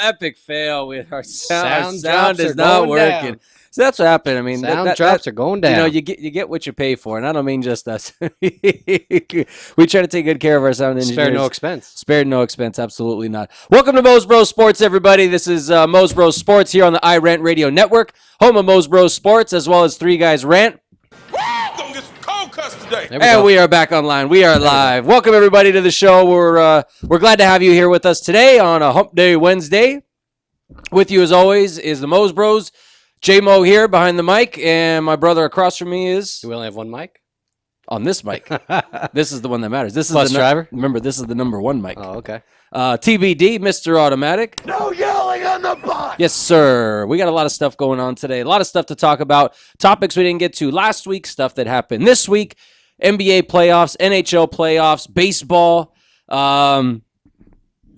epic fail with our sound. Sound Is not working. down. So that's what happened. I mean, Sound drops are going down. You get what you pay for, and I don't mean just us. We try to take good care of our sound engineers. Spare no expense. Spared no expense. Absolutely not. Welcome to Mos Bros Sports, everybody. This is Mos Bros Sports here on the iRant Radio Network, home of Mos Bros Sports, as well as Three Guys Rant. Gonna get some cold cuts today. And we are back online. We are live. Welcome everybody to the show. We're glad to have you here with us today on a Hump Day Wednesday. With you as always is the Mos Bros. J-Mo here behind the mic, and my brother across from me is Do we only have one mic? on this mic. This is the one that matters. This is Bus the driver? Remember, this is the number one mic. Oh, okay. TBD, Mr. Automatic. No yelling on the bus. Yes, sir. We got a lot of stuff going on today. A lot of stuff to talk about. Topics we didn't get to last week. Stuff that happened this week. NBA playoffs, NHL playoffs, baseball.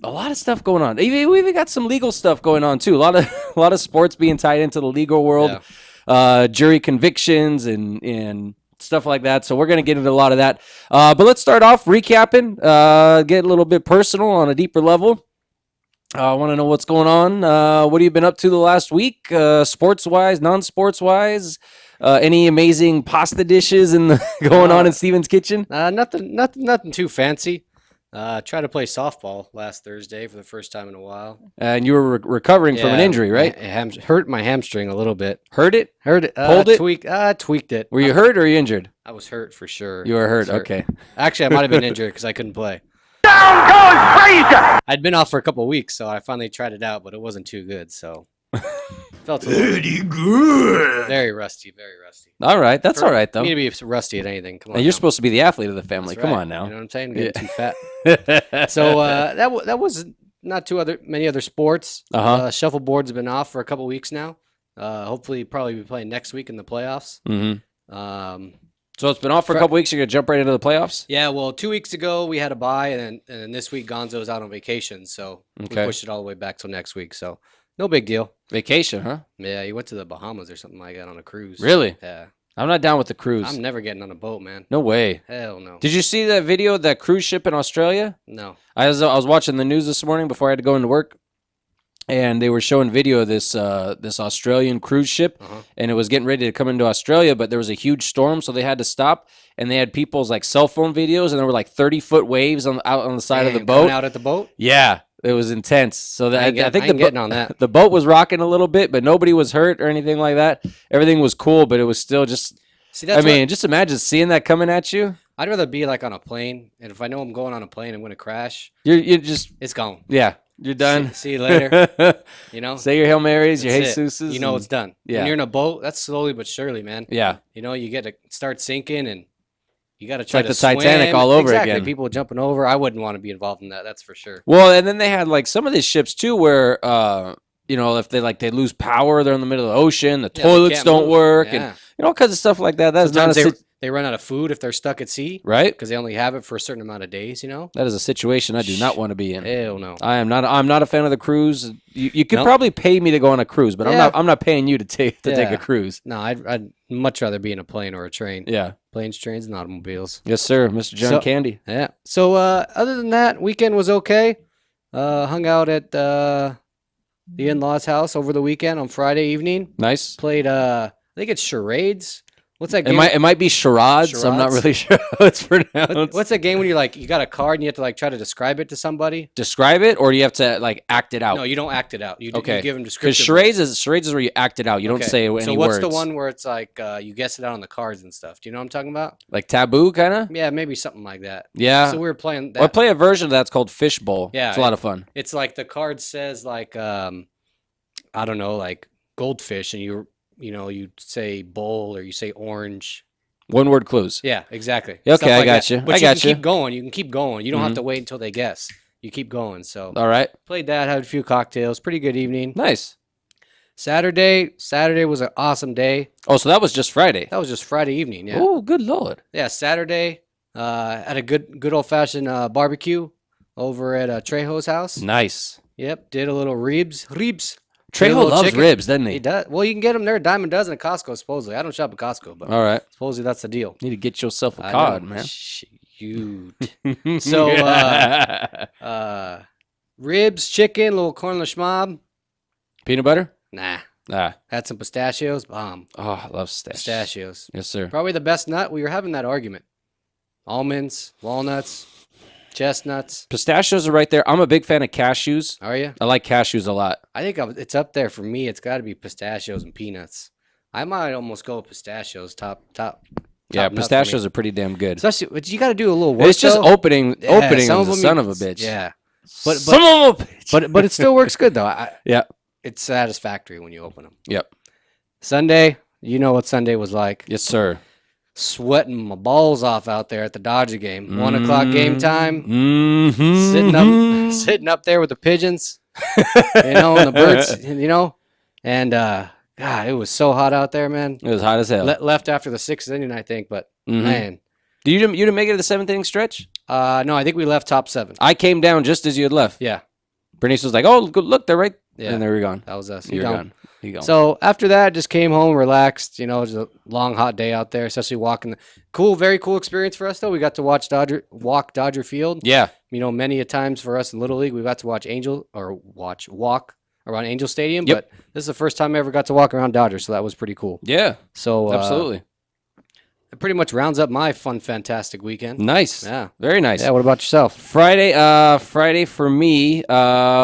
A lot of stuff going on. We even got some legal stuff going on too. A lot of sports being tied into the legal world. Yeah. Jury convictions and stuff like that. So we're going to get into a lot of that. But let's start off recapping, get a little bit personal on a deeper level. I want to know what's going on. What have you been up to the last week, sports-wise, non-sports-wise? Any amazing pasta dishes going on in Steven's kitchen? Nothing too fancy. Tried to play softball last Thursday for the first time in a while. And you were recovering from an injury, right? Hurt my hamstring a little bit. Hurt it? Pulled it? Tweaked it. Were you hurt or you injured? I was hurt for sure. You were hurt, okay. Actually, I might have been injured because I couldn't play. Down goes Frazier. I'd been off for a couple of weeks, so I finally tried it out, but it wasn't too good, so... Felt a little Pretty good. very rusty, very rusty. All right, that's all right, though. You need to be rusty at anything. Come on. And you're supposed to be the athlete of the family. That's Come right. on now. You know what I'm saying? Getting too fat. So that was not many other sports. Shuffleboard's been off for a couple weeks now. Hopefully, probably be playing next week in the playoffs. Mm-hmm. So it's been off for a couple weeks. You're gonna jump right into the playoffs? Yeah. Well, 2 weeks ago we had a bye, and then this week Gonzo's out on vacation, so we pushed it all the way back till next week. So no big deal. Vacation, huh? Yeah, he went to the Bahamas or something like that on a cruise. Really? Yeah. I'm not down with the cruise. I'm never getting on a boat, man. No way. Hell no. Did you see that video of that cruise ship in Australia? No. I was watching the news this morning before I had to go into work, and they were showing video of this Australian cruise ship, and it was getting ready to come into Australia, but there was a huge storm, so they had to stop, and they had people's like cell phone videos, and there were like 30-foot waves out on the side of the boat. Going out at the boat? Yeah. It was intense. So I think getting on that. The boat was rocking a little bit, but nobody was hurt or anything like that. Everything was cool, but it was still just. See, just imagine seeing that coming at you. I'd rather be like on a plane, and if I know I'm going on a plane and going to crash, you're just. It's gone. Yeah, you're done. See you later. You know. Say your Hail Marys, your That's Jesuses. You know it's done. Yeah. When you're in a boat, that's slowly but surely, man. Yeah. You know, you get to start sinking and. You got to try to swim. It's like the Titanic all over again. People jumping over. I wouldn't want to be involved in that. That's for sure. Well, and then they had like some of these ships too, where if they lose power, they're in the middle of the ocean, the toilets don't work, and all kinds of stuff like that. That's Sometimes they run out of food if they're stuck at sea, right? Because they only have it for a certain amount of days. You know, that is a situation I do not want to be in. Hell no. I'm not a fan of the cruise. You could probably pay me to go on a cruise, but I'm not paying you to take a cruise. No, I'd much rather be in a plane or a train. Yeah. Planes, trains, and automobiles. Yes, sir. Mr. John Candy. Yeah. So other than that, weekend was okay. Hung out at the in-laws' house over the weekend on Friday evening. Nice. Played I think it's charades. What's that game? It might be charades. I'm not really sure how it's pronounced. What's that game when you got a card and you have to try to describe it to somebody? Describe it, or do you have to act it out? No, you don't act it out. You give them descriptive. Because charades is where you act it out. You don't say any words. So what's the one where it's you guess it out on the cards and stuff? Do you know what I'm talking about? Like taboo, kind of? Yeah, maybe something like that. Yeah. So we were playing that. Or play a version of that's called Fishbowl. Yeah, it's a lot of fun. It's like the card says I don't know, like goldfish, and you say bowl or you say orange. One-word clues. Yeah, exactly. Okay, I got you. But you can keep going. You can keep going. You don't have to wait until they guess. You keep going. So all right. Played that, had a few cocktails. Pretty good evening. Nice. Saturday was an awesome day. Oh, so that was just Friday. That was just Friday evening, yeah. Oh, good Lord. Yeah, Saturday, had a good old-fashioned barbecue over at Trejo's house. Nice. Yep, did a little ribs. Trejo loves ribs, doesn't he? He does. Well, you can get them there a dime a dozen at Costco, supposedly. I don't shop at Costco, but all right. Supposedly that's the deal. Need to get yourself a card, man. Shoot. So, Ribs, chicken, little corn on the schmob. Peanut butter? Nah. Ah. Had some pistachios. Bomb. Oh, I love Pistachios. Yes, sir. Probably the best nut. We were having that argument. Almonds, walnuts, chestnuts. Pistachios are right there. I'm a big fan of cashews. Are you? I like cashews a lot. I think it's up there for me. It's got to be pistachios and peanuts. I might almost go with pistachios. Top. Yeah, nut for me. pistachios are pretty damn good. Especially, but you got to do a little work. It's just though. opening Some is a them son you- of a bitch. Yeah, Son of a bitch. but it still works good though. Yeah. It's satisfactory when you open them. Yep. Sunday, you know what Sunday was like. Yes, sir. Sweating my balls off out there at the Dodger game. 1 o'clock game time. Mm-hmm. Sitting up there with the pigeons, and the birds, and God, it was so hot out there, man. It was hot as hell. Left after the 6th inning, I think, but man. You didn't make it to the 7th inning stretch? No, I think we left top 7. I came down just as you had left. Yeah, Bernice was like, "Oh, look, they're right." Yeah. And they were gone. that was us. You're gone. You gone. So after that, just came home, relaxed. It was a long, hot day out there, especially walking. Very cool experience for us, though. We got to walk Dodger Field. Yeah. Many a times for us in Little League, we got to watch walk around Angel Stadium. Yep. But this is the first time I ever got to walk around Dodger, so that was pretty cool. Yeah. So Absolutely. it pretty much rounds up my fun, fantastic weekend. Nice. Yeah. Very nice. Yeah. What about yourself? Friday for me,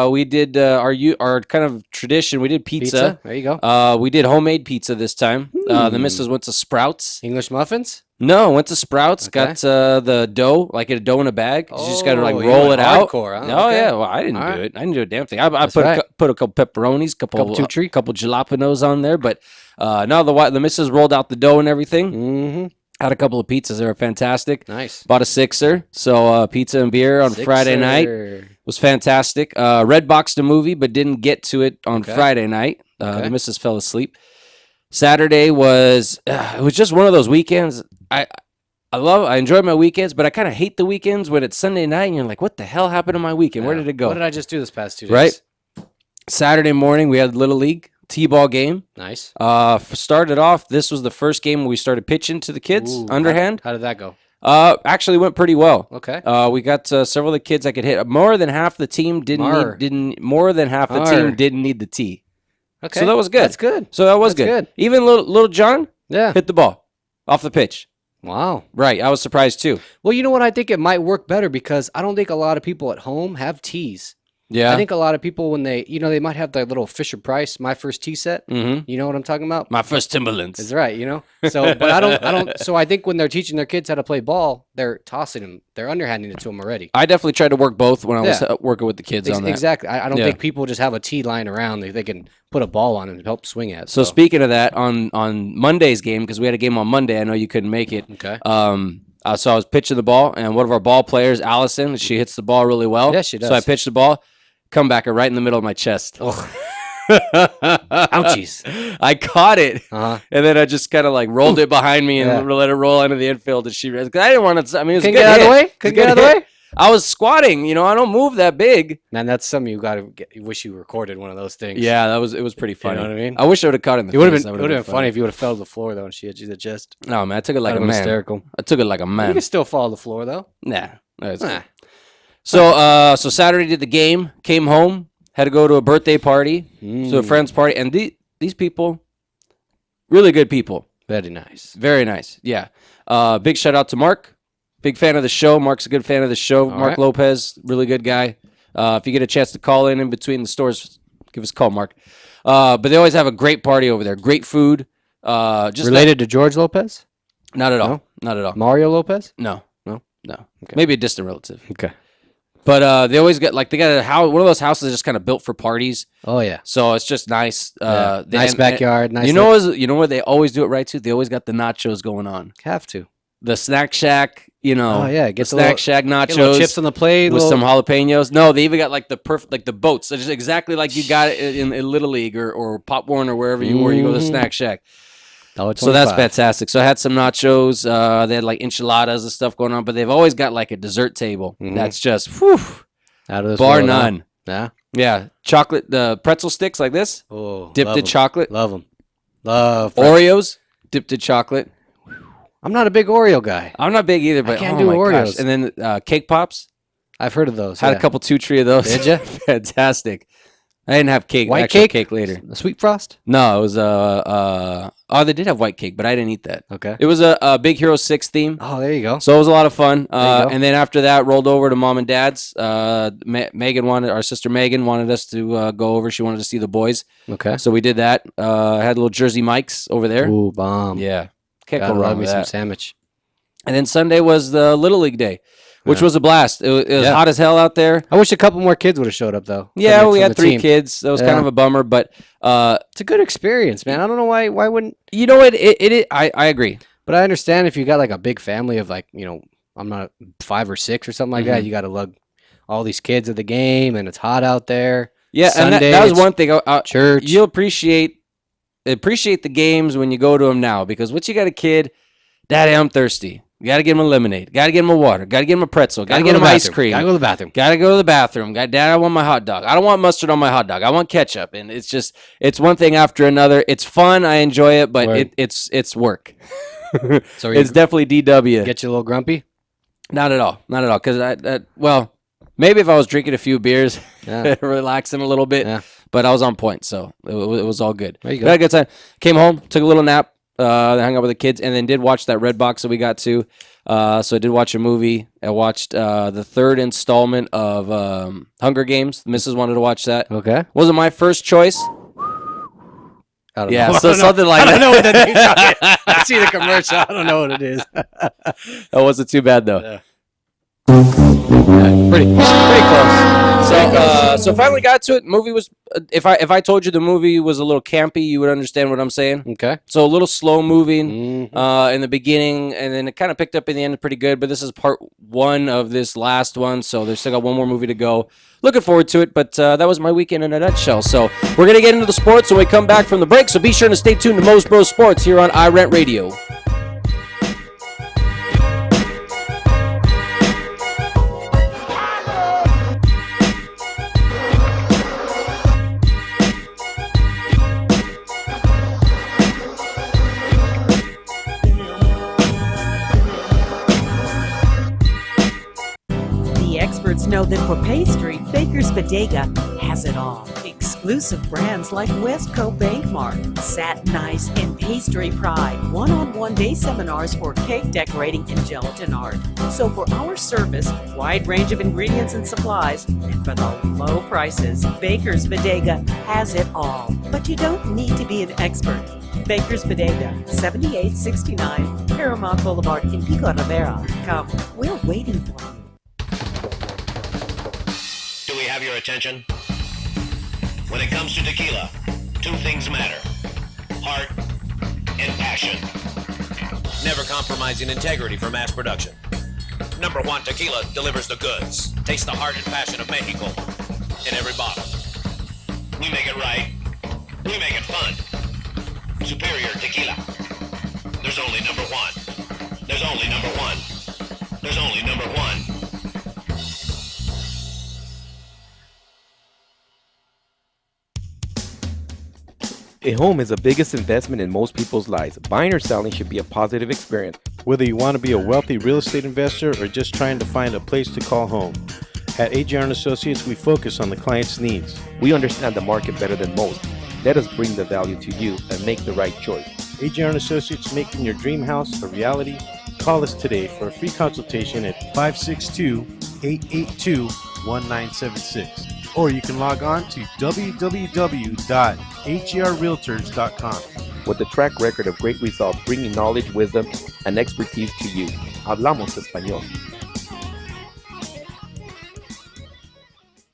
we did our kind of tradition. We did pizza. There you go. We did homemade pizza this time. The missus went to Sprouts. English muffins. No, went to Sprouts. Okay. Got the dough, like a dough in a bag. You just got to you roll went it out. hardcore, huh? Oh Okay. yeah, well I didn't All do right. it. I didn't do a damn thing. I That's put right. put a couple pepperonis, Couple two-tree. couple jalapenos on there. But no, the missus rolled out the dough and everything. Mm-hmm. Had a couple of pizzas. They were fantastic. Nice. Bought a sixer. So pizza and beer on Friday night was fantastic. Red boxed a movie, but didn't get to it on Okay. Friday night. Okay. The missus fell asleep. Saturday was it was just one of those weekends. I enjoy my weekends, but I kind of hate the weekends when it's Sunday night and you're like, what the hell happened to my weekend? Where Yeah. did it go? What did I just do this past 2 days? Right. Saturday morning, we had Little League T-ball game. Nice. Started off, this was the first game where we started pitching to the kids, Ooh, underhand. How did that go? Actually went pretty well. Okay. We got several of the kids I could hit. More than half the team didn't need the tee. Okay. So that was good. That's good. So that was That's good. Even little John Yeah. hit the ball off the pitch. Wow. Right. I was surprised too. Well, you know what? I think it might work better because I don't think a lot of people at home have tees. Yeah. I think a lot of people when they might have their little Fisher Price My First Tee set. Mm-hmm. You know what I'm talking about? My first Timberlands. Is right. So, but I don't. So I think when they're teaching their kids how to play ball, they're tossing them. They're underhanding it to them already. I definitely tried to work both when I was Yeah. working with the kids on that. Exactly. I don't Yeah. think people just have a tee lying around that they can put a ball on and help swing at. So speaking of that, on Monday's game, because we had a game on Monday, I know you couldn't make it. Okay. So I was pitching the ball, and one of our ball players, Allison, she hits the ball really well. Yeah, she does. So I pitched the ball, come back right in the middle of my chest. Oh. Ouchies. I caught it, Uh-huh. and then I just kind of like rolled it behind me and Yeah. let it roll into the infield. And she, cause I didn't want to. I mean, it was a Couldn't good get out of the hit. way? It was a Couldn't good get out of the hit. way? I was squatting. I don't move that big. Man, that's something you wish you recorded one of those things. Yeah, it was pretty funny. You know what I mean? I wish I would have caught it in the It would face. have That been funny if you would have fell to the floor though and she hit you in the chest. No, man, I took it like a That'd been man. hysterical. I took it like a You man. can still fall to the floor though. Nah. That's Nah. So Saturday did the game, came home, had to go to a birthday party, to a friend's party, and these people, really good people, Very nice. very nice. Yeah. Big shout out to Mark, big fan of the show. Mark's a good fan of the show. All Mark right. Lopez, really good guy. If you get a chance to call in between the stores, give us a call, Mark. But they always have a great party over there. Great food. Just Related to George Lopez? not at all. No? Not at all. Mario Lopez? No. No? No. Okay. Maybe a distant relative. Okay. But they always they got a house, one of those houses just kind of built for parties. Oh yeah. So it's just nice. Yeah. They- Nice and- backyard. Nice. You know where they always do it right too? They always got the nachos going on. have to. The snack shack, Oh yeah. the Get snack shack get little nachos chips on the plate. with little- some jalapenos. No, they even got like the boats. It's just exactly like you got it in Little League or Pop Warner, wherever you were. You go to the Mhm. snack shack. $1.25. So that's fantastic. So I had some nachos. They had like enchiladas and stuff going on, but they've always got like a dessert table. Mhm. That's just whew, Out of this bar world, huh? none. Yeah. Yeah, chocolate, the pretzel sticks like this, Oh. dipped love in 'em. chocolate. Love them. Love. Oreos, dipped in chocolate. I'm not a big Oreo guy. I'm not big either, but can't oh do my Oreos. gosh. And then cake pops. I've heard of those. Had a couple 2-3 of those. Did you? Fantastic. I didn't have cake. White actual cake? cake later. A sweet frost? No, it was oh, they did have white cake, but I didn't eat that. Okay. It was a Big Hero 6 theme. Oh, there you go. So it was a lot of fun. There you go. And then after that, rolled over to mom and dad's. Our sister Megan wanted us to go over. She wanted to see the boys. Okay. So we did that. Had little Jersey Mikes over there. Ooh, bomb. Yeah. Can't Gotta go love wrong me with some that. sandwich. And then Sunday was the Little League Day, which Yeah. was a blast. It was Yeah. hot as hell out there. I wish a couple more kids would have showed up, though. Yeah, from we had the 3 team. kids. That was kind Yeah. of a bummer, but It's a good experience, man. I don't know why wouldn't. you know what? I agree. But I understand if you got like a big family of like, I'm not 5 or 6 or something like that. Mhm. You got to lug all these kids at the game, and it's hot out there. Yeah, and Sunday, that was it's one thing. Church. You'll appreciate the games when you go to them now, because once you got a kid, Daddy, I'm thirsty. You got to get him a lemonade. Got to get him a water. Got to get him a pretzel. Got to get him ice cream. Gotta go to the bathroom. Got to go to the bathroom. Dad, I want my hot dog. I don't want mustard on my hot dog. I want ketchup. And it's one thing after another. It's fun. I enjoy it, but Word. it's work. So you It's definitely DW. get you a little grumpy. Not at all. Not at all. Because well, maybe if I was drinking a few beers, Yeah. relaxing a little bit, Yeah. but I was on point, so it was all good. There you But go. I had a good time. Came home, took a little nap, hung out with the kids, and then did watch that Red Box that we got to. So I did watch a movie. I watched the 3rd installment of Hunger Games. The missus wanted to watch that. Okay. Wasn't my first choice. I don't Yeah, know. so something like that. I don't know what that thing's talking. I see the commercial. I don't know what it is. That wasn't too bad though. Yeah. Pretty close. So finally got to it. Movie was if I told you the movie was a little campy, you would understand what I'm saying. Okay. So a little slow moving Mhm. in the beginning, and then it kind of picked up in the end pretty good. But this is part 1 of this last one, so there's still got one more movie to go. Looking forward to it, but that was my weekend in a nutshell. So we're gonna get into the sports when we come back from the break. So be sure to stay tuned to Mos Bros Sports here on iRant Radio. The experts know that for pastry, Baker's Bodega has it all. Exclusive brands like Westco Bankmart, Satin Ice, and Pastry Pride. One-on-one day seminars for cake decorating and gelatin art. So for our service, wide range of ingredients and supplies, and for the low prices, Baker's Bodega has it all. But you don't need to be an expert. Baker's Bodega, 7869 Paramount Boulevard in Pico Rivera. Come, we're waiting for you. Do we have your attention? When it comes to tequila, 2 things matter: heart and passion. Never compromising integrity for mass production. Number 1 Tequila delivers the goods. Taste the heart and passion of Mexico in every bottle. We make it right. We make it fun. Superior Tequila. There's only number 1. There's only number 1. There's only number 1. A home is the biggest investment in most people's lives. Buying or selling should be a positive experience. Whether you want to be a wealthy real estate investor or just trying to find a place to call home. At AJR & Associates, we focus on the client's needs. We understand the market better than most. Let us bring the value to you and make the right choice. AJR & Associates, making your dream house a reality. Call us today for a free consultation at 562-882-1976. Or you can log on to www.hrrealtors.com. With a track record of great results, bringing knowledge, wisdom, and expertise to you. Hablamos español.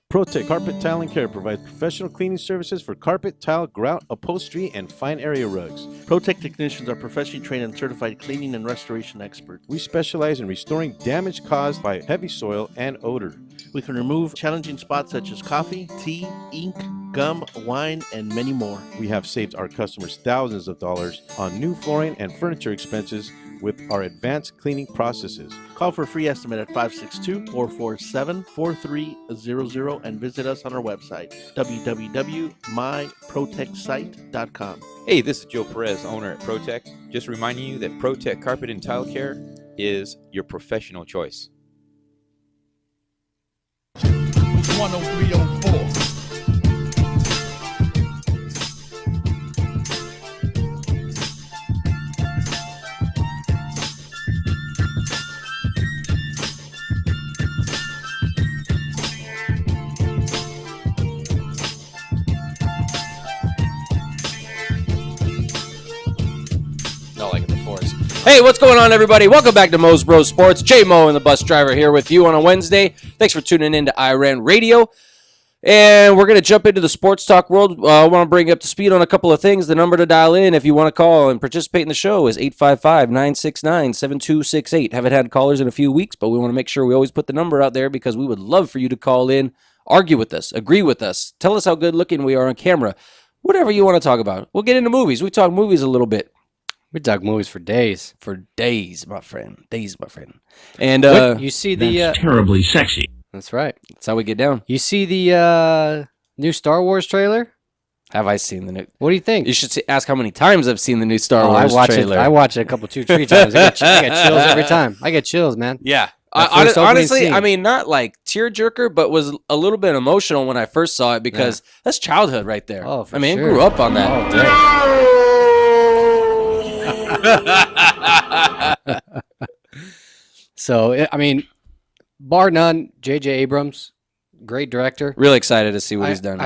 ProTech Carpet Tile and Care provides professional cleaning services for carpet, tile, grout, upholstery, and fine area rugs. ProTech technicians are professionally trained and certified cleaning and restoration experts. We specialize in restoring damage caused by heavy soil and odor. We can remove challenging spots such as coffee, tea, ink, gum, wine, and many more. We have saved our customers thousands of dollars on new flooring and furniture expenses with our advanced cleaning processes. Call for a free estimate at 562-447-4300 and visit us on our website, www.myprotechsite.com. Hey, this is Joe Perez, owner at ProTech. Just reminding you that ProTech Carpet and Tile Care is your professional choice. 10304. Not like the fours. Hey, what's going on, everybody? Welcome back to Mos Bros Sports. J-Mo and the bus driver here with you on a Wednesday. Thanks for tuning in to iRant Radio. And we're going to jump into the sports talk world. I want to bring you up to speed on a couple of things. The number to dial in if you want to call and participate in the show is 855-969-7268. Haven't had callers in a few weeks, but we want to make sure we always put the number out there because we would love for you to call in, argue with us, agree with us, tell us how good looking we are on camera, whatever you want to talk about. We'll get into movies. We talk movies a little bit. We talk movies for days. For days, my friend. Days, my friend. And you see the Terribly sexy. that's right. that's how we get down. You see the new Star Wars trailer? Have I seen the new? What do you think? You should ask how many times I've seen the new Star Oh, Wars I watch trailer. it. I watch it a couple, 2-3 times. I get chills every time. I get chills, man. Yeah. First opening Honestly, scene. I mean, not like tearjerker, but was a little bit emotional when I first saw it because that's childhood right there. Oh, for I mean, sure. I grew up on that. Oh, dang. So, I mean, bar none, J.J. Abrams, great director. Really excited to see what he's done.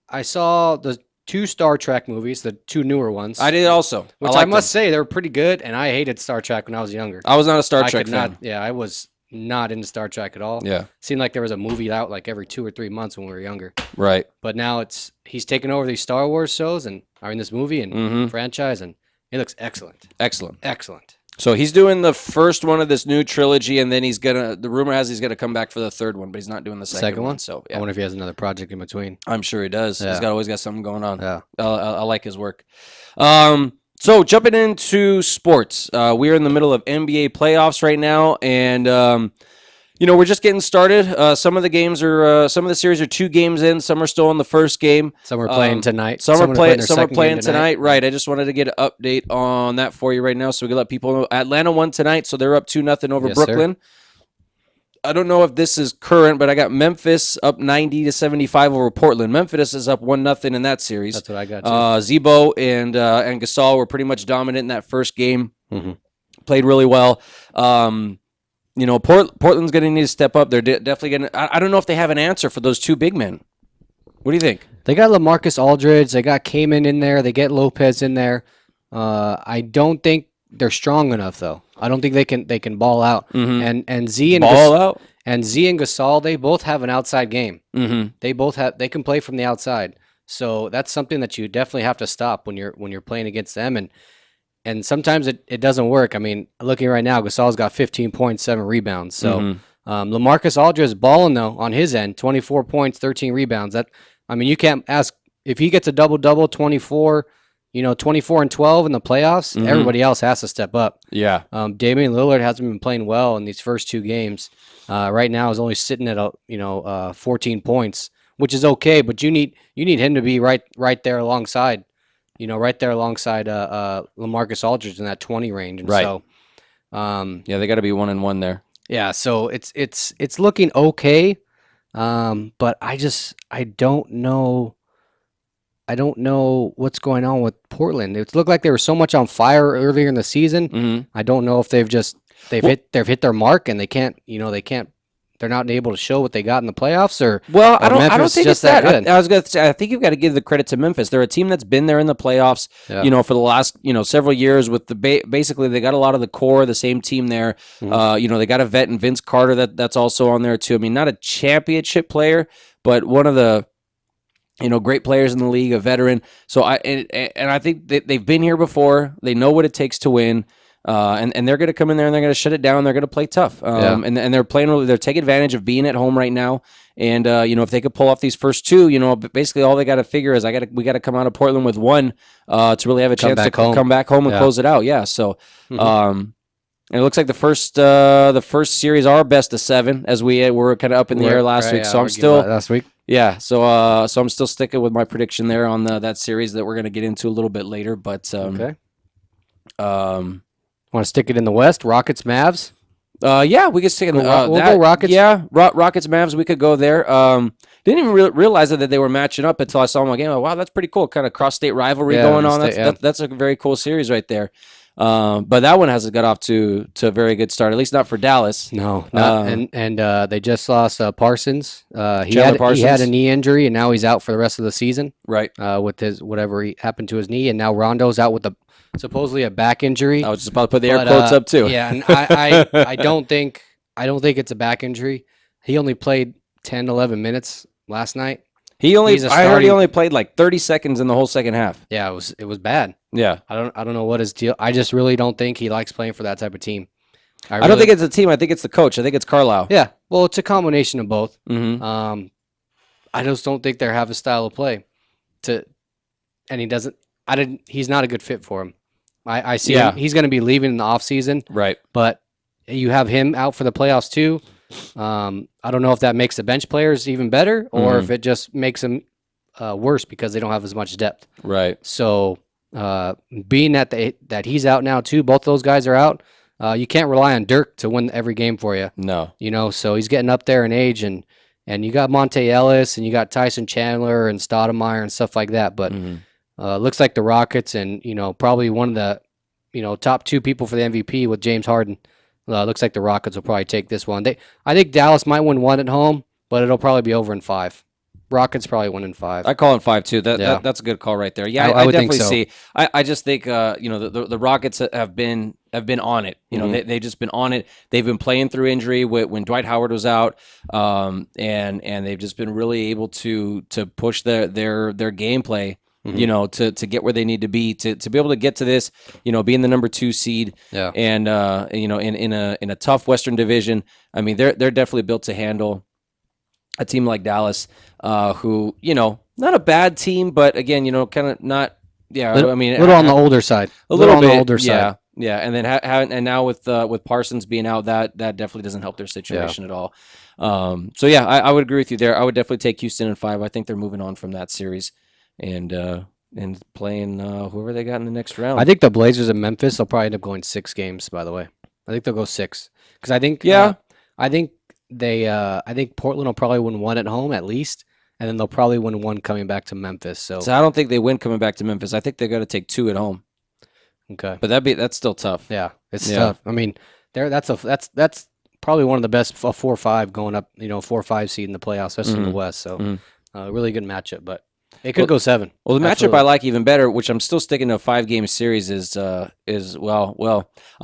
I saw the 2 Star Trek movies, the 2 newer ones. I did also. Which I must say, they were pretty good, and I hated Star Trek when I was younger. I was not a Star I Trek could fan. not. Yeah, I was not into Star Trek at all. Yeah. Seemed like there was a movie out like every 2 or 3 months when we were younger. Right. But now he's taken over these Star Wars shows and this movie and franchise, and it looks excellent. Excellent. Excellent. So he's doing the first one of this new trilogy, and then the rumor has he's gonna come back for the third one, but he's not doing the second one. So I yeah, wonder if he has another project in between. I'm sure he does. Yeah. He's always got something going on. Yeah. I like his work. So jumping into sports, we're in the middle of NBA playoffs right now, and we're just getting started. Some of the games are, some of the series are 2 games in. Some are still in the first game. Some are playing tonight. Some are playing tonight. tonight. Right. I just wanted to get an update on that for you right now, so we can let people know. Atlanta won tonight, so they're up 2-0 over Yes, sir. Brooklyn. I don't know if this is current, but I got Memphis up 90-75 over Portland. Memphis is up 1-0 in that series. That's what I got. Too. Zebo and Gasol were pretty much dominant in that first game. Mhm. Played really well. Portland's going to need to step up. They're definitely going to. I don't know if they have an answer for those 2 big men. What do you think? They got LaMarcus Aldridge. They got Kaman in there. They get Lopez in there. I don't think they're strong enough, though. I don't think they can ball out. Mm-hmm. And Z and out. And Z and Gasol, they both have an outside game. Mm-hmm. They can play from the outside. So that's something that you definitely have to stop when you're playing against them. And sometimes it doesn't work. I mean, looking right now, Gasol's got 15.7 rebounds. So LaMarcus Aldridge is balling though on his end, 24 points, 13 rebounds. You can't ask if he gets a double-double, 24 and 12 in the playoffs. Everybody else has to step up. Yeah. Damian Lillard hasn't been playing well in these first 2 games. Right now, is only sitting at 14 points, which is okay. But you need him to be right there alongside. LaMarcus Aldridge in that 20 range. And Right. So, They got to be 1-1 there. yeah. So it's looking okay, but I don't know. I don't know what's going on with Portland. It looked like they were so much on fire earlier in the season. Mm-hmm. I don't know if they've hit their mark and they can't. They're not able to show what they got in the playoffs, or I don't Memphis think just it's that. good. I was going to say, I think you've got to give the credit to Memphis. They're a team that's been there in the playoffs, Yeah. for the last, several years with basically they got a lot of the core of the same team there. Mm-hmm. They got a vet in Vince Carter that's also on there too. I mean, not a championship player, but one of the, great players in the league, a veteran. So I think they've been here before. They know what it takes to win. And they're going to come in there and they're going to shut it down. They're going to play tough. And they're playing really, they're taking advantage of being at home right now. And, if they could pull off these first 2, basically all they got to figure is we got to come out of Portland with 1, to really have a chance to come back home and close it out. Yeah. So, and it looks like the first series are best of 7 as we were kind of up in the air last week. So I'm still last week. Yeah. So I'm still sticking with my prediction there on that series that we're going to get into a little bit later, but, Okay. Want to stick it in the West? Rockets, Mavs. Yeah, we could stick in. We'll go Rockets. Yeah, Rockets, Mavs. We could go there. Didn't even realize that they were matching up until I saw them again. Like, wow, that's pretty cool. Kind of cross-state rivalry going on. That's a very cool series right there. But that one hasn't got off to a very good start, at least not for Dallas. No, not, and they just lost Parsons. He Parsons. had a knee injury, and now he's out for the rest of the season. Right. With his whatever happened to his knee, and now Rondo's out with supposedly a back injury. I was just about to put the air quotes up too. Yeah, and I don't think it's a back injury. He only played 10, 11 minutes last night. I heard he only played like 30 seconds in the whole second half. Yeah, it was bad. Yeah. I don't know what his deal. I just really don't think he likes playing for that type of team. I don't think it's a team. I think it's the coach. I think it's Carlisle. Yeah. Well, it's a combination of both. Mm-hmm. I just don't think they have a style of play he's not a good fit for him. I see him. He's going to be leaving in the offseason. Right. But you have him out for the playoffs too. I don't know if that makes the bench players even better or if it just makes them worse because they don't have as much depth. Right. So being that he's out now too, both those guys are out. You can't rely on Dirk to win every game for you. No. So he's getting up there in age, and you got Monte Ellis, and you got Tyson Chandler and Stoudemire and stuff like that. But looks like the Rockets and probably one of the top 2 people for the MVP with James Harden. Looks like the Rockets will probably take this one. I think Dallas might win 1 at home, but it'll probably be over in 5. Rockets probably win in 5. I call it 5 too. That's a good call right there. Yeah, I would definitely think so. see. I just think the Rockets have been on it. They've just been on it. They've been playing through injury when Dwight Howard was out, and they've just been really able to push their gameplay. To get where they need to be to be able to get to this, being the number 2 seed, and in a tough Western Division. I mean, they're definitely built to handle a team like Dallas, who not a bad team, but again, kind of not. Yeah, a little on the older side. A little bit, on the older side. Yeah, and then and now with Parsons being out, that definitely doesn't help their situation at all. So yeah, I would agree with you there. I would definitely take Houston in 5. I think they're moving on from that series. And playing whoever they got in the next round. I think the Blazers in Memphis will probably end up going 6 games. By the way, I think they'll go 6 because I think I think Portland will probably win 1 at home at least, and then they'll probably win 1 coming back to Memphis. So I don't think they win coming back to Memphis. I think they got to take 2 at home. Okay, but that's still tough. Yeah, it's tough. I mean, that's probably one of the best 4 or 5 going up. 4 or 5 seed in the playoffs, especially in the West. So really good matchup, but. It could go 7. Well, the matchup I like even better, which I'm still sticking to a 5-game series, is I'm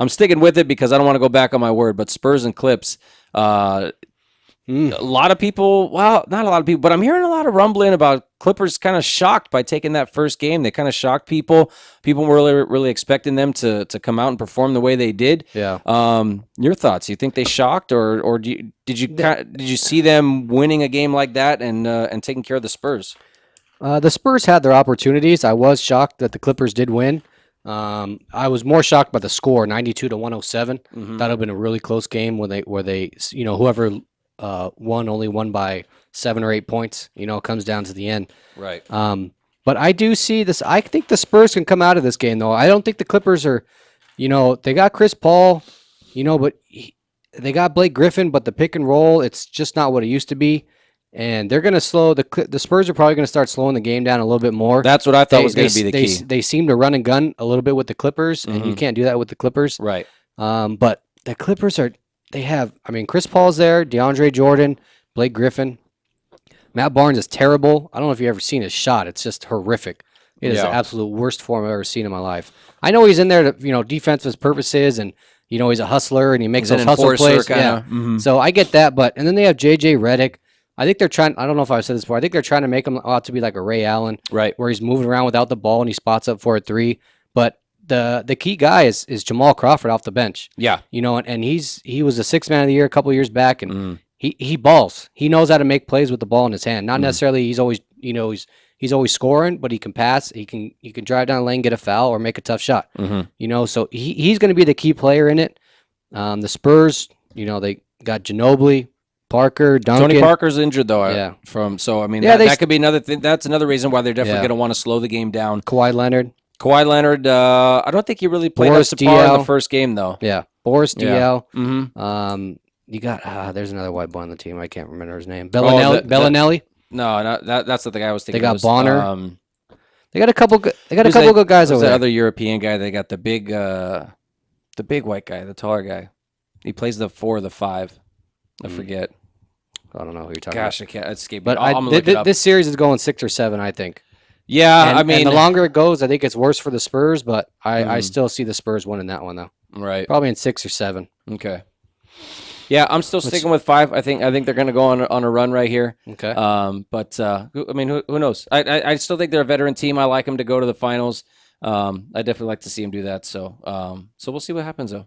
sticking with it because I don't want to go back on my word. But Spurs and Clips, a lot of people, well, not a lot of people, but I'm hearing a lot of rumbling about Clippers kind of shocked by taking that first game. They kind of shocked people. People were really expecting them to come out and perform the way they did. Yeah. Your thoughts? You think they shocked, or did you see them winning a game like that and taking care of the Spurs? The Spurs had their opportunities. I was shocked that the Clippers did win. I was more shocked by the score, 92-107. That would have been a really close game where they whoever won only won by 7 or 8 points. It comes down to the end. Right. But I do see this. I think the Spurs can come out of this game though. I don't think the Clippers are. They got Chris Paul. But they got Blake Griffin. But the pick and roll, it's just not what it used to be. And they're going to slow the Spurs are probably going to start slowing the game down a little bit more. That's what I thought was going to be the key. They seem to run and gun a little bit with the Clippers, and you can't do that with the Clippers. Right. But the Clippers Chris Paul's there, DeAndre Jordan, Blake Griffin. Matt Barnes is terrible. I don't know if you've ever seen his shot. It's just horrific. It is the absolute worst form I've ever seen in my life. I know he's in there to, defensive purposes, and, he's a hustler, and he makes those hustle plays. Yeah. So I get that, and then they have J.J. Redick. I think they're trying. I don't know if I've said this before. I think they're trying to make him out to be like a Ray Allen, right? Where he's moving around without the ball and he spots up for a 3. But the key guy is Jamal Crawford off the bench. Yeah, and he was the 6th man of the year a couple of years back, and he balls. He knows how to make plays with the ball in his hand. Not necessarily he's always he's always scoring, but he can pass. He can drive down the lane, get a foul, or make a tough shot. So he's going to be the key player in it. The Spurs, they got Ginobili. Parker, Duncan. Tony Parker's injured though. Yeah. That could be another thing. That's another reason why they're definitely going to want to slow the game down. Kawhi Leonard. I don't think he really played up to par in the first game though. Yeah. Boris DL. You got there's another white boy on the team. I can't remember his name. Bellinelli. No, that's not the guy I was thinking. They got It was, Bonner. They got a couple. They got a who's couple that- good guys who's over the there. other European guy. They got the big white guy, the taller guy. He plays the 4 or the 5. I forget. I don't know who you're talking Gosh, about. I can't escape. But I'm gonna look it up. this series is going 6 or 7, I think. Yeah, And, I mean, and the longer it goes, I think it's worse for the Spurs. But I Mhm. still see the Spurs winning that one though. right. Probably in 6 or 7. Okay. Yeah, I'm still sticking with 5. I think they're going to go on a run right here. Okay. But I mean, who knows? I still think they're a veteran team. I like them to go to the finals. I definitely like to see them do that. So we'll see what happens though.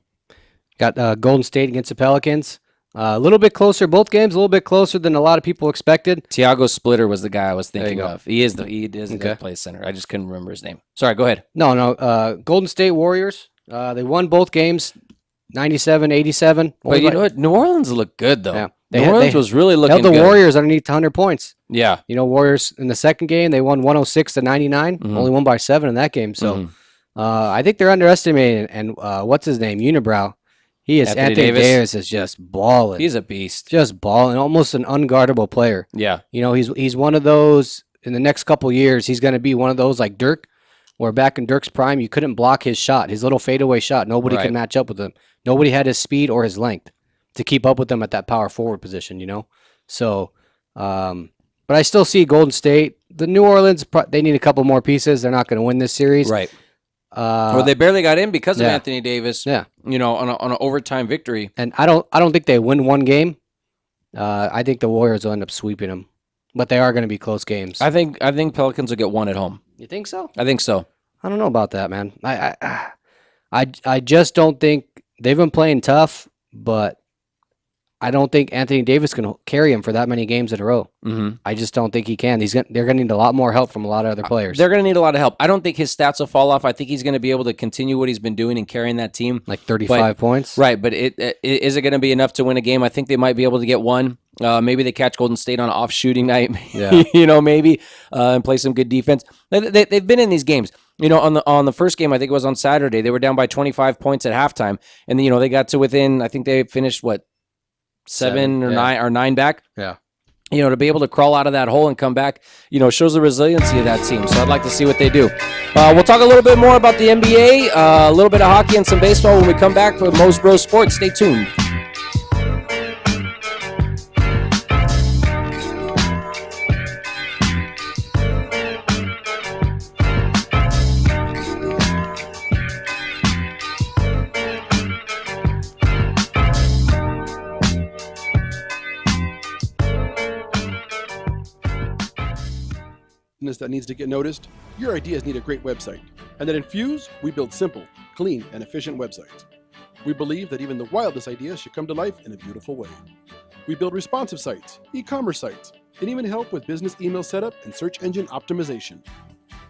Got Golden State against the Pelicans. A little bit closer. Both games a little bit closer than a lot of people expected. Tiago Splitter was the guy I was There you thinking go. of. He is the guy that plays center. I just couldn't remember his name. Sorry, go ahead. No. Golden State Warriors. They won both games, 97-87. But you know what? New Orleans looked good though. Yeah. New Orleans was really looking held the good. Warriors underneath 100 points. Yeah. You know, Warriors in the second game, they won 106-99. Mhm. Only won by 7 in that game. So Mhm. I think they're underestimated. And what's his name? Unibrow. Anthony Davis is just balling. He's a beast. Just balling. Almost an unguardable player. Yeah. You know, he's one of those, in the next couple years, he's going to be one of those like Dirk, where back in Dirk's prime, you couldn't block his shot, his little fadeaway shot. Nobody Right. could match up with him. Nobody had his speed or his length to keep up with him at that power forward position, you know? So, but I still see Golden State. The New Orleans, they need a couple more pieces. They're not going to win this series. Right. Well, they barely got in because of yeah. Anthony Davis. Yeah. You know, on an overtime victory. And I don't think they win one game. I think the Warriors will end up sweeping them, but they are going to be close games. I think Pelicans will get one at home. You think so? I think so. I don't know about that, man. I just don't think they've been playing tough, but I don't think Anthony Davis can carry him for that many games in a row. Mm-hmm. I just don't think he can. They're going to need a lot more help from a lot of other players. They're going to need a lot of help. I don't think his stats will fall off. I think he's going to be able to continue what he's been doing and carrying that team. Like 35 points. Right, but is it going to be enough to win a game? I think they might be able to get one. Maybe they catch Golden State on an off shooting night. Yeah. You know, maybe and play some good defense. They've been in these games. You know, on the first game, I think it was on Saturday, they were down by 25 points at halftime, and then, you know, they got to within. I think they finished seven or yeah. 9 back. Yeah. You know, to be able to crawl out of that hole and come back, you know, shows the resiliency of that team. So I'd like to see what they do. We'll talk a little bit more about the NBA, a little bit of hockey and some baseball when we come back for Mos Bros Sports. Stay tuned. That needs to get noticed, your ideas need a great website. And at Infuse, we build simple, clean, and efficient websites. We believe that even the wildest ideas should come to life in a beautiful way. We build responsive sites, e-commerce sites, and even help with business email setup and search engine optimization.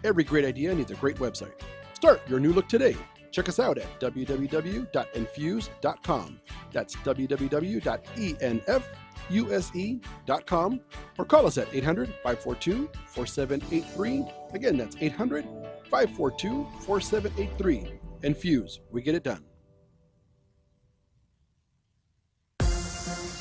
Every great idea needs a great website. Start your new look today. Check us out at www.infuse.com. That's www.enfuse.com, or call us at 800-542-4783. Again, that's 800-542-4783. Infuse, we get it done.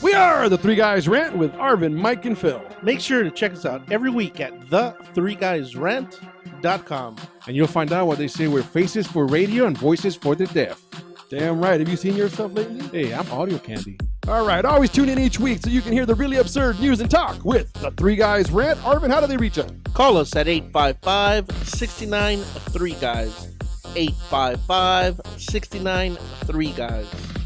We are the Three Guys Rant with Arvin, Mike, and Phil. Make sure to check us out every week at the3guysrant.com. And you'll find out what they say we're faces for radio and voices for the deaf. Damn right. Have you seen yourself lately? Hey, I'm audio candy. All right. Always tune in each week so you can hear the really absurd news and talk with the Three Guys Rant. Arvin, how do they reach us? Call us at 855-69-3-GUYS. 855-69-3-GUYS.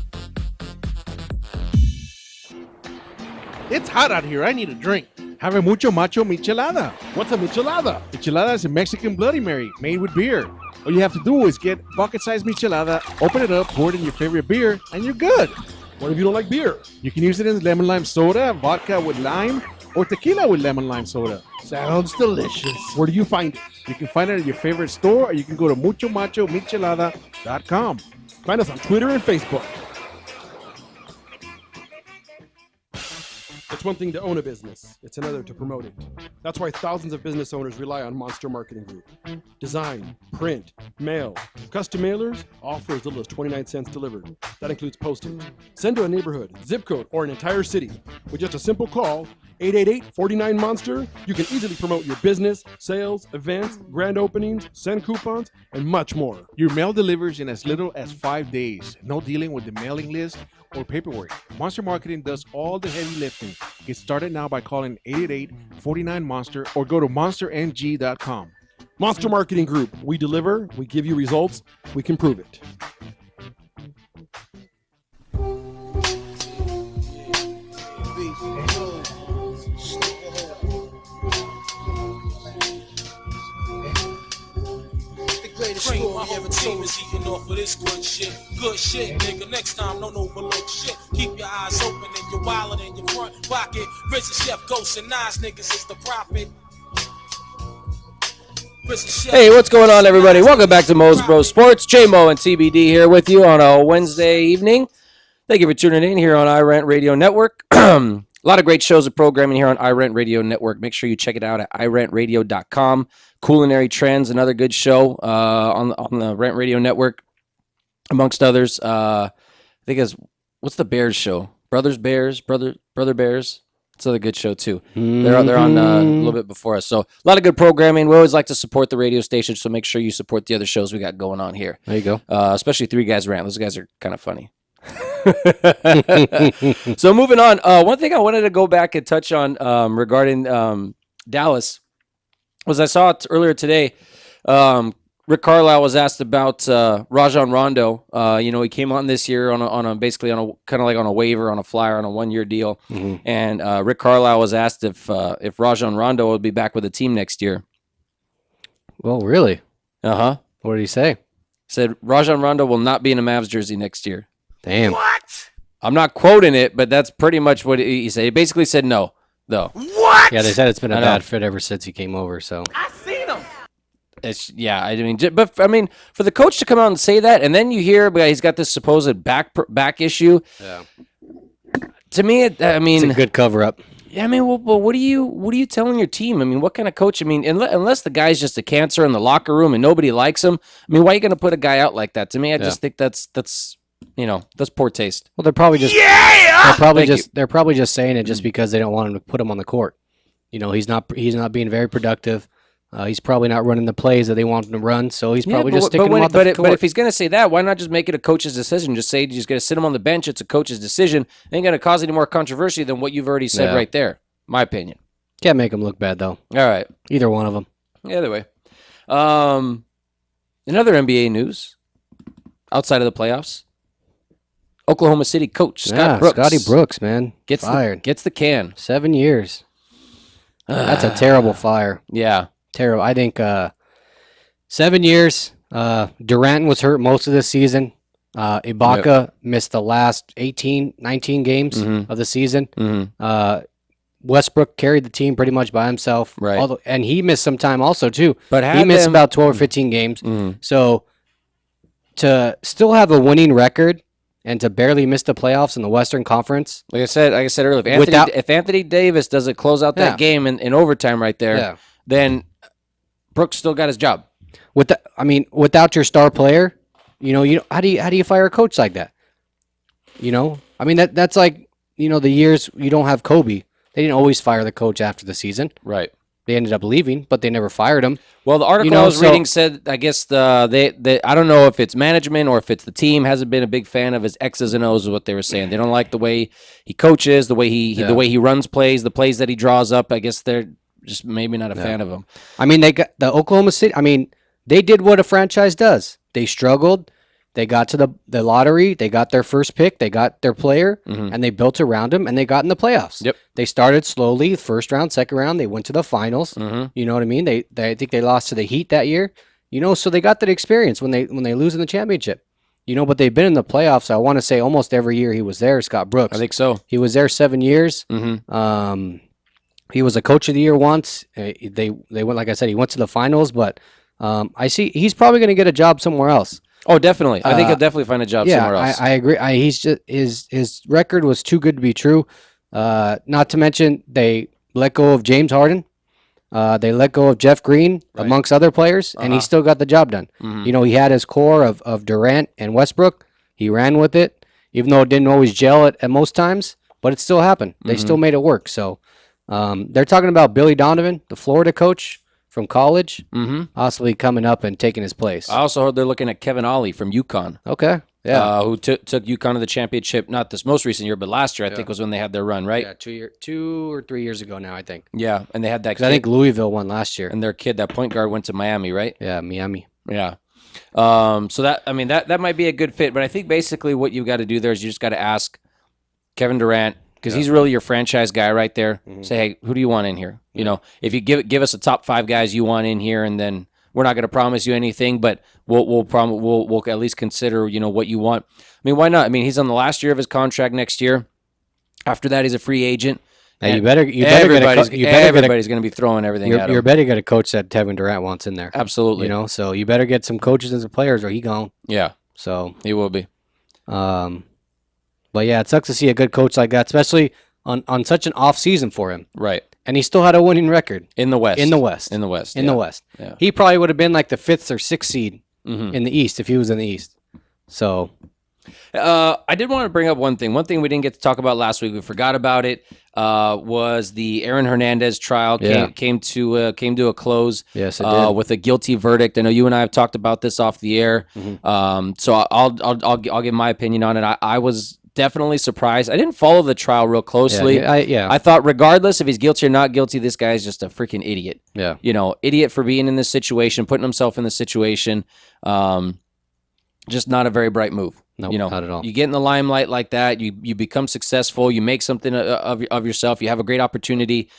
It's hot out here. I need a drink. Have a mucho macho michelada. What's a michelada? Michelada is a Mexican Bloody Mary made with beer. All you have to do is get bucket-sized michelada, open it up, pour it in your favorite beer, and you're good. What if you don't like beer? You can use it in lemon lime soda, vodka with lime, or tequila with lemon lime soda. Sounds delicious. Where do you find it? You can find it at your favorite store, or you can go to muchomachomichelada.com. Find us on Twitter and Facebook. one thing to own a business, it's another to promote it. That's why thousands of business owners rely on Monster Marketing Group. Design, print, mail, custom mailers, all for as little as 29 cents delivered. That includes postage. Send to a neighborhood, zip code, or an entire city. With just a simple call, 888-49-MONSTER, you can easily promote your business, sales, events, grand openings, send coupons, and much more. Your mail delivers in as little as 5 days. No dealing with the mailing list or paperwork. Monster Marketing does all the heavy lifting. Get started now by calling 888-49-MONSTER or go to monstermg.com. Monster Marketing Group. We deliver, we give you results, we can prove it. My whole team is eating off of this good shit. Good shit, nigga. Next time, don't overlook shit. Keep your eyes open and your wallet in your front pocket. Rich and Chef Ghost and Nas niggas is the profit. Hey, what's going on, everybody? Welcome back to Mos Bros Sports. J-Mo and TBD here with you on a Wednesday evening. Thank you for tuning in here on iRant Radio Network. A lot of great shows and programming here on iRant Radio Network. Make sure you check it out at irantradio.com. Culinary Trends, another good show on the Rant Radio Network, amongst others. I think it's, what's the Bears show? Brother Bears. It's another good show, too. They're on a little bit before us. So a lot of good programming. We always like to support the radio station, so make sure you support the other shows we got going on here. There you go. Especially Three Guys Rant. Those guys are kind of funny. So moving on, one thing I wanted to go back and touch on regarding Dallas was I saw it earlier today. Rick Carlisle was asked about Rajon Rondo. He came on this year on a basically on a kind of like on a waiver, on a flyer, on a 1-year deal. Mm-hmm. And Rick Carlisle was asked if Rajon Rondo would be back with the team next year. Well, really? Uh-huh. What did he say? Said Rajon Rondo will not be in a Mavs jersey next year. Damn. What? I'm not quoting it, but that's pretty much what he said. He basically said no, though. What? Yeah, they said it's been a bad fit ever since he came over. So I seen him. But for the coach to come out and say that, and then you hear he's got this supposed back issue. Yeah. To me, it's a good cover up. Yeah, well, what are you telling your team? What kind of coach? Unless the guy's just a cancer in the locker room and nobody likes him. Why are you going to put a guy out like that? To me, I just think that's poor taste. Well, they're probably just they're probably just saying it just because they don't want him to put him on the court. He's not being very productive. He's probably not running the plays that they want him to run, so he's probably just sticking him on the court. But if he's going to say that, why not just make it a coach's decision? Just say you're just going to sit him on the bench. It's a coach's decision. It ain't going to cause any more controversy than what you've already said right there. My opinion. Can't make him look bad, though. All right. Either one of them. Either way. Another NBA news outside of the playoffs. Oklahoma City coach Scott Brooks. Scotty Brooks, man. Gets fired. Gets the can. 7 years. That's a terrible fire. Yeah. Terrible. I think 7 years. Durant was hurt most of the season. Ibaka missed the last 18, 19 games of the season. Mm-hmm. Westbrook carried the team pretty much by himself. Right. And he missed some time also, too. But he missed about 12 or 15 games. Mm-hmm. So to still have a winning record and to barely miss the playoffs in the Western Conference. Like I said earlier, if Anthony Davis doesn't close out that game in overtime right there, then Brooks still got his job. Without your star player, how do you fire a coach like that? That's like, the years you don't have Kobe. They didn't always fire the coach after the season. Right. They ended up leaving, but they never fired him. Well, the article I was reading said, I guess they I don't know if it's management or if it's the team hasn't been a big fan of his X's and O's is what they were saying. They don't like the way he coaches, the way he runs plays, the plays that he draws up. I guess they're just maybe not a fan of him. They got the Oklahoma City. They did what a franchise does. They struggled. They got to the lottery. They got their first pick. They got their player, and they built around him, and they got in the playoffs. Yep. They started slowly, first round, second round. They went to the finals. Mm-hmm. You know what I mean? I think they lost to the Heat that year. So they got that experience when they lose in the championship. But they've been in the playoffs. I want to say almost every year he was there. Scott Brooks. I think so. He was there 7 years. Mm-hmm. He was a coach of the year once. They went, like I said, he went to the finals, but I see he's probably going to get a job somewhere else. Oh, definitely. I think he'll definitely find a job somewhere else. I agree. He's just his record was too good to be true. Not to mention they let go of James Harden. They let go of Jeff Green, amongst other players, and he still got the job done. You know, he had his core of Durant and Westbrook. He ran with it, even though it didn't always gel at most times, but it still happened. They still made it work. So they're talking about Billy Donovan, the Florida coach from college, possibly coming up and taking his place. I also heard they're looking at Kevin Ollie from UConn. Okay. Yeah. Who took UConn to the championship, not this most recent year, but last year, I think was when they had their run, right? Yeah, 2 or 3 years ago now, I think. Yeah, and they had that Because I think Louisville won last year. and their kid, that point guard, went to Miami, right? Yeah, Miami. Yeah. So that might be a good fit, but I think basically what you've got to do there is you just got to ask Kevin Durant, because he's really your franchise guy right there. Say, hey, who do you want in here? You know, if you give us the top 5 guys you want in here, and then we're not going to promise you anything, but we'll at least consider, you know, what you want. I mean, why not? I mean, he's on the last year of his contract next year. After that, he's a free agent. Hey, everybody's going to be throwing everything at him. You're better get a coach that Kevin Durant wants in there. Absolutely. You know, so you better get some coaches and some players, or he gone. Yeah. So he will be. But yeah, it sucks to see a good coach like that, especially on such an off season for him. Right. And he still had a winning record in the West. In the West. Yeah. He probably would have been like the 5th or 6th seed in the East if he was in the East. So I did want to bring up one thing. One thing we didn't get to talk about last week, we forgot about it, was the Aaron Hernandez trial came to a close. Yes, it did. With a guilty verdict. I know you and I have talked about this off the air. So I'll give my opinion on it. I was definitely surprised. I didn't follow the trial real closely. I thought regardless if he's guilty or not guilty, this guy is just a freaking idiot. Yeah. You know, idiot for being in this situation, putting himself in this situation. Just not a very bright move. No, you know, not at all. You get in the limelight like that, you become successful, you make something of yourself, you have a great opportunity,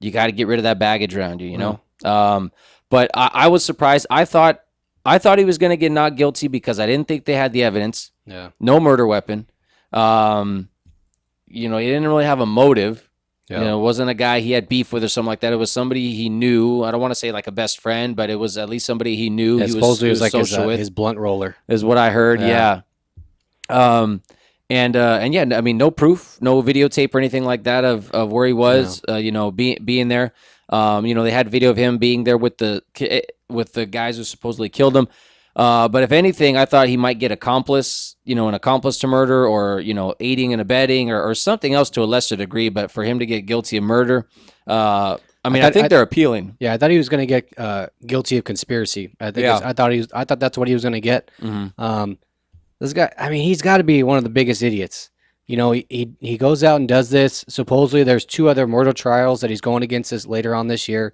you got to get rid of that baggage around you, you know? But I was surprised. I thought he was going to get not guilty because I didn't think they had the evidence. Yeah. No murder weapon. You know, he didn't really have a motive. Yeah. You know, it wasn't a guy he had beef with or something like that. It was somebody he knew. I don't want to say like a best friend, but it was at least somebody he knew. Yeah, he supposedly was like social with. his blunt roller. Is what I heard. Yeah. And yeah, I mean, no proof, no videotape or anything like that of where he was. You know, being there. You know, they had video of him being there with the guys who supposedly killed him. But if anything, I thought he might get an accomplice to murder, or, you know, aiding and abetting, or something else to a lesser degree. But for him to get guilty of murder, I think they're appealing. Yeah, I thought he was going to get guilty of conspiracy. I thought that's what he was going to get. This guy, I mean, he's got to be one of the biggest idiots. You know, he goes out and does this. Supposedly, there's 2 other murder trials that he's going against this later on this year.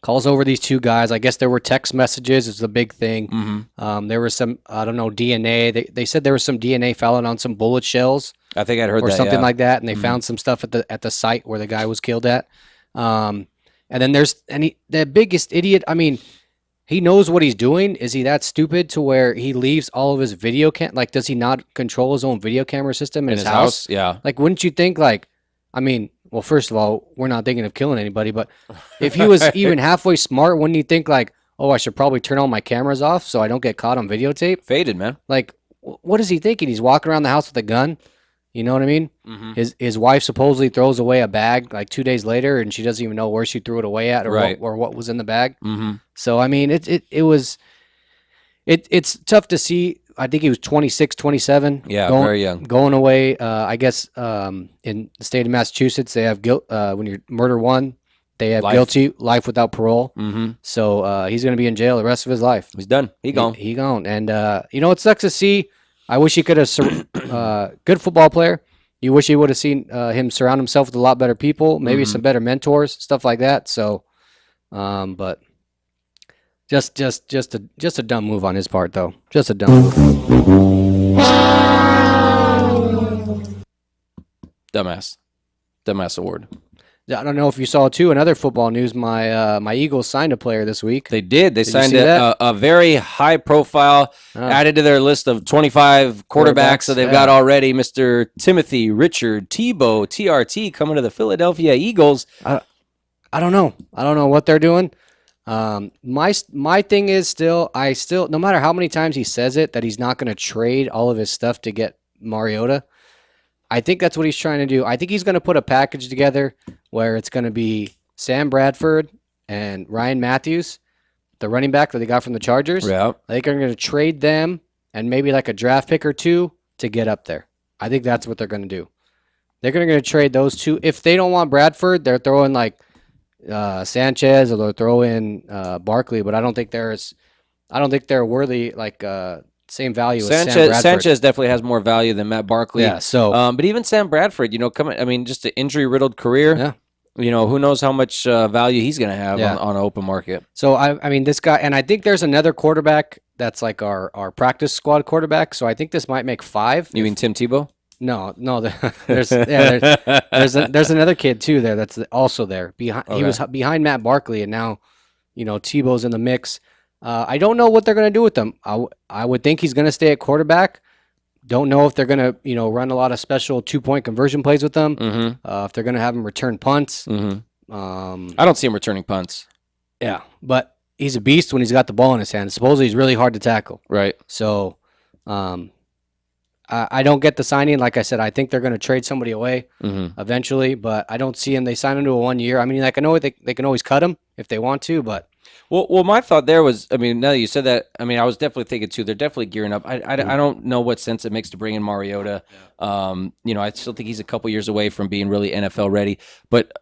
Calls over these 2 guys. I guess there were text messages is the big thing. There was some, I don't know, DNA. They said there was some DNA found on some bullet shells. I think I'd heard or that, something yeah. like that, and they found some stuff at the site where the guy was killed at. And then the biggest idiot. I mean, he knows what he's doing. Is he that stupid to where he leaves all of his video like, does he not control his own video camera system in his house? Yeah. Like, wouldn't you think, like, I mean, well, first of all, we're not thinking of killing anybody, but if he was even halfway smart, wouldn't he think like, oh, I should probably turn all my cameras off so I don't get caught on videotape? Faded, man. Like, what is he thinking? He's walking around the house with a gun. You know what I mean? His wife supposedly throws away a bag like 2 days later, and she doesn't even know where she threw it away at, or what was in the bag. So I mean, it's tough to see. I think he was 26, 27. Yeah, very young. Going away. I guess in the state of Massachusetts, they have guilt when you're murder one. They have guilty, life without parole. So he's going to be in jail the rest of his life. He's done. He gone. He gone. And you know, it sucks to see. I wish he could have good football player. You wish he would have seen him surround himself with a lot better people, maybe some better mentors, stuff like that. So, but just a dumb move on his part, though. Just a dumb move. Dumbass award. I don't know if you saw too. In other football news, my Eagles signed a player this week. They did. They signed a very high profile, added to their list of 25 quarterbacks that they've got already. Mr. Timothy Richard Tebow, TRT, coming to the Philadelphia Eagles. I don't know. I don't know what they're doing. My thing is still, no matter how many times he says it that he's not going to trade all of his stuff to get Mariota. I think that's what he's trying to do. I think he's going to put a package together where it's going to be Sam Bradford and Ryan Matthews, the running back that they got from the Chargers. Yeah. I think they're going to trade them and maybe like a draft pick or two to get up there. I think that's what they're going to do. They're going to trade those two. If they don't want Bradford, they're throwing like Sanchez or they'll throw in Barkley, but I don't think they're worthy like same value as Sam Bradford. Sanchez definitely has more value than Matt Barkley. Yeah, so but even Sam Bradford, just an injury-riddled career. Yeah. Who knows how much value he's going to have on an open market. So I mean this guy, and I think there's another quarterback that's like our practice squad quarterback. So I think this might make 5. You mean Tim Tebow? No, there's another kid too there that's also there behind. Okay. He was behind Matt Barkley, and now Tebow's in the mix. I don't know what they're going to do with them. I would think he's going to stay at quarterback. Don't know if they're going to run a lot of special 2-point conversion plays with them. Mm-hmm. If they're going to have him return punts. Mm-hmm. I don't see him returning punts. Yeah, but he's a beast when he's got the ball in his hand. Supposedly he's really hard to tackle. Right. So I don't get the signing. Like I said, I think they're going to trade somebody away eventually, but I don't see him. They sign him to a 1 year. I mean, like I know they can always cut him if they want to, but. Well, my thought there was, I mean, now that you said that, I mean, I was definitely thinking too, they're definitely gearing up. I don't know what sense it makes to bring in Mariota. Yeah. I still think he's a couple years away from being really NFL ready. But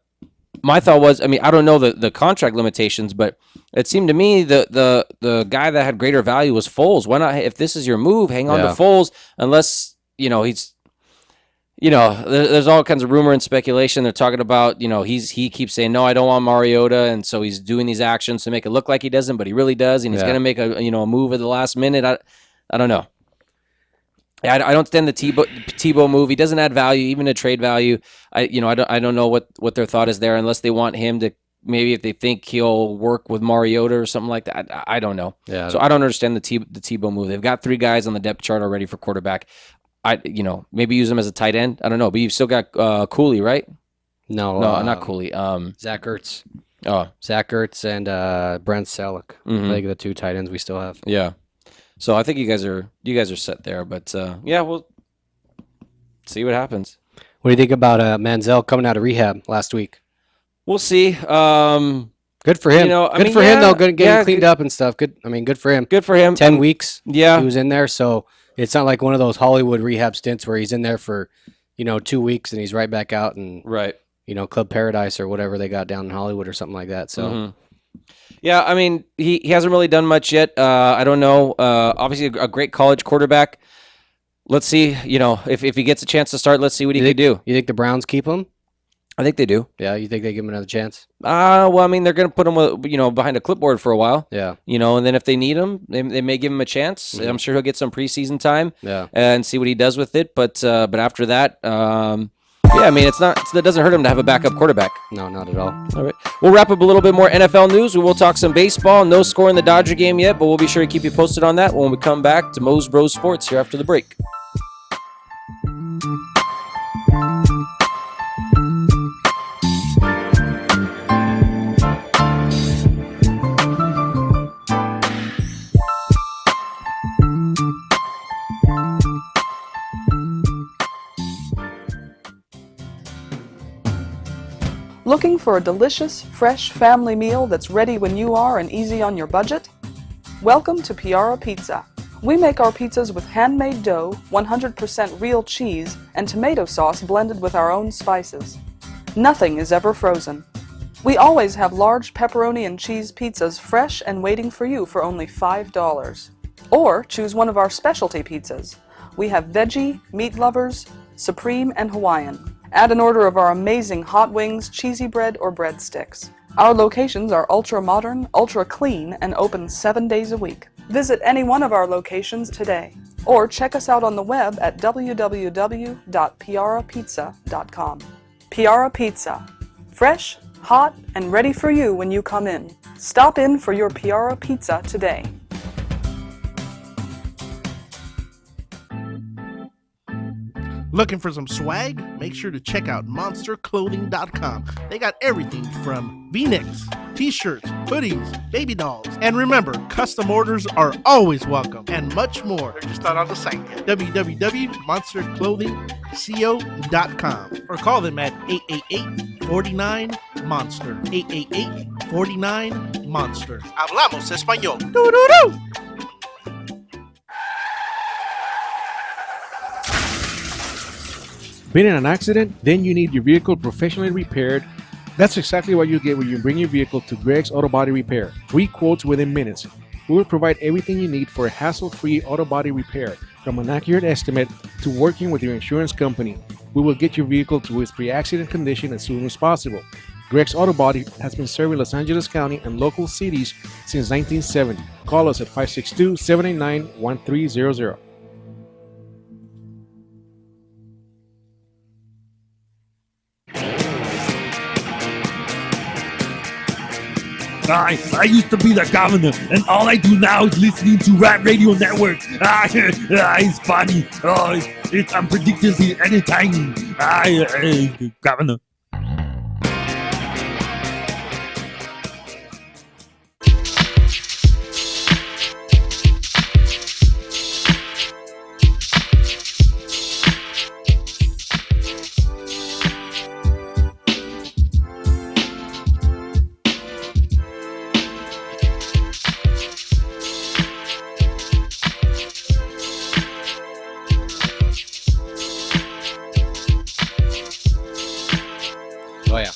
my thought was, I mean, I don't know the contract limitations, but it seemed to me the guy that had greater value was Foles. Why not, if this is your move, hang on to Foles, unless, he's, there's all kinds of rumor and speculation. They're talking about, he keeps saying, no, I don't want Mariota. And so he's doing these actions to make it look like he doesn't, but he really does. And he's going to make a move at the last minute. I don't know. I don't stand the Tebow move. He doesn't add value, even a trade value. I don't know what their thought is there, unless they want him to, maybe if they think he'll work with Mariota or something like that. I don't know. Yeah. So I don't understand the Tebow move. They've got 3 guys on the depth chart already for quarterback. Maybe use him as a tight end. I don't know, but you've still got Cooley, right? No, not Cooley. Zach Ertz. Oh, Zach Ertz and Brent Selleck. I think the 2 tight ends we still have. Yeah. So I think you guys are set there, but we'll see what happens. What do you think about Manziel coming out of rehab last week? We'll see. Good for him. Good for him though. Getting cleaned up and stuff. Good. I mean, good for him. Good for him. 10 weeks. Yeah, he was in there, so. It's not like one of those Hollywood rehab stints where he's in there for, 2 weeks and he's right back out and Club Paradise or whatever they got down in Hollywood or something like that. So, yeah, I mean he hasn't really done much yet. I don't know. Obviously a great college quarterback. Let's see. If he gets a chance to start, let's see what he can do. You think the Browns keep him? I think they do. Yeah, you think they give him another chance? Well, I mean, they're going to put him, behind a clipboard for a while. Yeah. And then if they need him, they may give him a chance. I'm sure he'll get some preseason time. Yeah. And see what he does with it. But after that, I mean, it doesn't hurt him to have a backup quarterback. No, not at all. All right. We'll wrap up a little bit more NFL news. We will talk some baseball. No score in the Dodger game yet, but we'll be sure to keep you posted on that when we come back to Mos Bros Sports here after the break. Looking for a delicious, fresh family meal that's ready when you are and easy on your budget? Welcome to Piara Pizza. We make our pizzas with handmade dough, 100% real cheese, and tomato sauce blended with our own spices. Nothing is ever frozen. We always have large pepperoni and cheese pizzas fresh and waiting for you for only $5. Or choose one of our specialty pizzas. We have veggie, meat lovers, supreme, and Hawaiian. Add an order of our amazing hot wings, cheesy bread, or breadsticks. Our locations are ultra-modern, ultra-clean, and open 7 days a week. Visit any one of our locations today, or check us out on the web at www.piarapizza.com. Piara Pizza. Fresh, hot, and ready for you when you come in. Stop in for your Piara Pizza today. Looking for some swag? Make sure to check out monsterclothing.com. They got everything from V-necks, t-shirts, hoodies, baby dolls. And remember, custom orders are always welcome and much more. They're just not on the site yet. www.monsterclothingco.com or call them at 888-49-MONSTER. 888-49-MONSTER. Hablamos español. Doo-doo-doo! Been in an accident? Then you need your vehicle professionally repaired. That's exactly what you get when you bring your vehicle to Greg's Auto Body Repair. Free quotes within minutes. We will provide everything you need for a hassle-free auto body repair, from an accurate estimate to working with your insurance company. We will get your vehicle to its pre-accident condition as soon as possible. Greg's Auto Body has been serving Los Angeles County and local cities since 1970. Call us at 562-789-1300. I used to be the governor, and all I do now is listening to Rant Radio Network. It's funny. It's unpredictable anytime. Governor.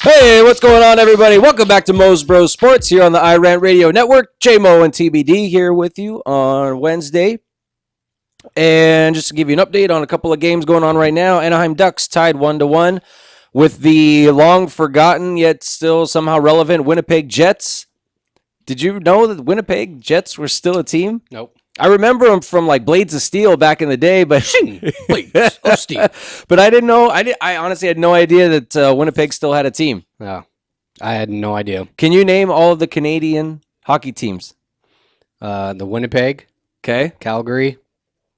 Hey, what's going on, everybody? Welcome back to Mos Bros Sports here on the iRant Radio Network. J-Mo and TBD here with you on Wednesday. And just to give you an update on a couple of games going on right now, Anaheim Ducks tied 1-1 with the long-forgotten yet still somehow relevant Winnipeg Jets. Did you know that Winnipeg Jets were still a team? Nope. I remember them from like Blades of Steel back in the day, but Blades of Steel. But I didn't know. I honestly had no idea that Winnipeg still had a team. Yeah, I had no idea. Can you name all of the Canadian hockey teams? The Winnipeg. Okay. Calgary.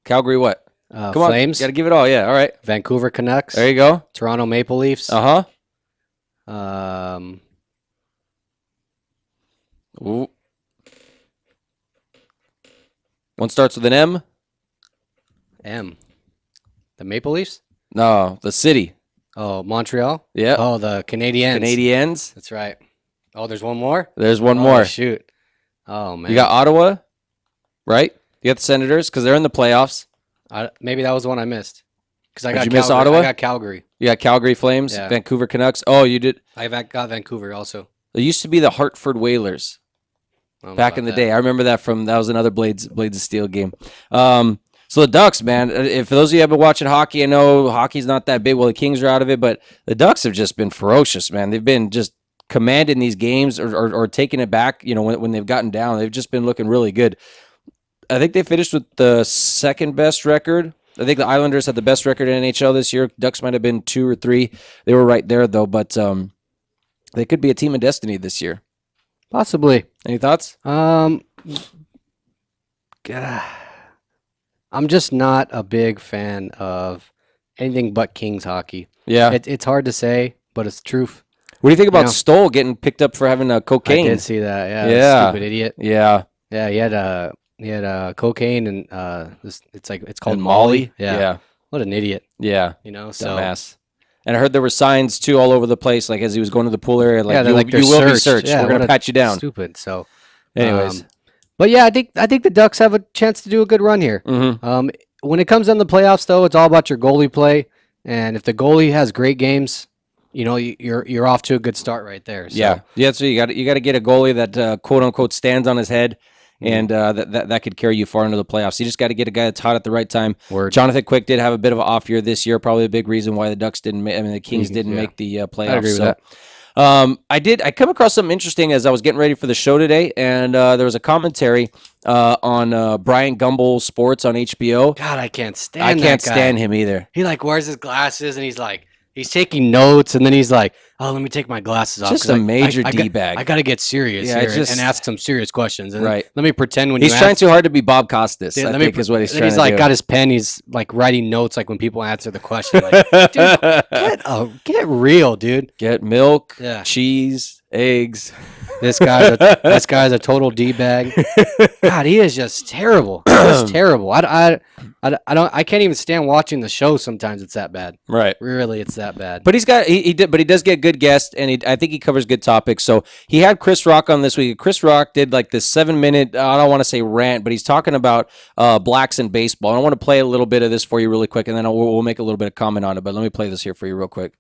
Calgary what? Come Flames. Got to give it all. Yeah. All right. Vancouver Canucks. There you go. Toronto Maple Leafs. Ooh. One starts with an M. M. The Maple Leafs? No, the city. Oh, Montreal? Yeah. Oh, the Canadiens. Canadiens. That's right. Oh, there's one more? There's one more. Shoot. Oh, man. You got Ottawa, right? You got the Senators because they're in the playoffs. Maybe that was the one I missed. Because Did you miss Ottawa? I got Calgary. You got Calgary Flames, Yeah. Vancouver Canucks. Oh, you did. I got Vancouver also. It used to be the Hartford Whalers. Back in the day. I remember that was another Blades of Steel game. So the Ducks, man, if for those of you who have been watching hockey, I know hockey's not that big. Well, the Kings are out of it, but the Ducks have just been ferocious, man. They've been just commanding these games or taking it back, when they've gotten down. They've just been looking really good. I think they finished with the second best record. I think the Islanders had the best record in NHL this year. Ducks might have been 2 or 3. They were right there, though, but they could be a team of destiny this year. Possibly. Any thoughts? I'm just not a big fan of anything but Kings hockey. Yeah. It's hard to say, but it's truth. What do you think about Stoll getting picked up for having cocaine? I did see that. Yeah. Yeah. Stupid idiot. Yeah. Yeah. He had cocaine and it's called And Molly. Molly? Yeah. What an idiot. Yeah. So Dumbass. And I heard there were signs too all over the place, like as he was going to the pool area, like, they're you will be searched. Yeah, We're gonna pat you down. Stupid. So, anyways, but yeah, I think the Ducks have a chance to do a good run here. Mm-hmm. When it comes down to the playoffs, though, it's all about your goalie play, and if the goalie has great games, you're off to a good start right there. So. Yeah. So you got to get a goalie that quote unquote stands on his head. And that could carry you far into the playoffs. You just got to get a guy that's hot at the right time. Jonathan Quick did have a bit of an off year this year. Probably a big reason why the Ducks the Kings didn't make the playoffs. I agree with that. I come across something interesting as I was getting ready for the show today, and there was a commentary on Brian Gumbel Sports on HBO. God, I can't stand that guy. stand him either. He wears his glasses and he's like, He's taking notes, and then he's like, "Oh, let me take my glasses off." Just 'cause a major I D-bag. I got to get serious Yeah, here just- and ask some serious questions. And Right. Let me pretend when He's you trying ask, too hard to be Bob Costas, Yeah, I let me think pr- is what he's and trying he's to like do. got his pen. He's like writing notes, like when people answer the question. Like, dude, get real, dude. Get milk, Yeah. cheese, eggs. This guy's a total d bag. God, he is just terrible. Just terrible. I can't even stand watching the show. Sometimes it's that bad. Right. Really, it's that bad. But he does get good guests, and I think he covers good topics. So he had Chris Rock on this week. Chris Rock did like this 7-minute, I don't want to say rant, but he's talking about blacks in baseball. And I want to play a little bit of this for you really quick, and then we'll make a little bit of comment on it. But let me play this here for you real quick.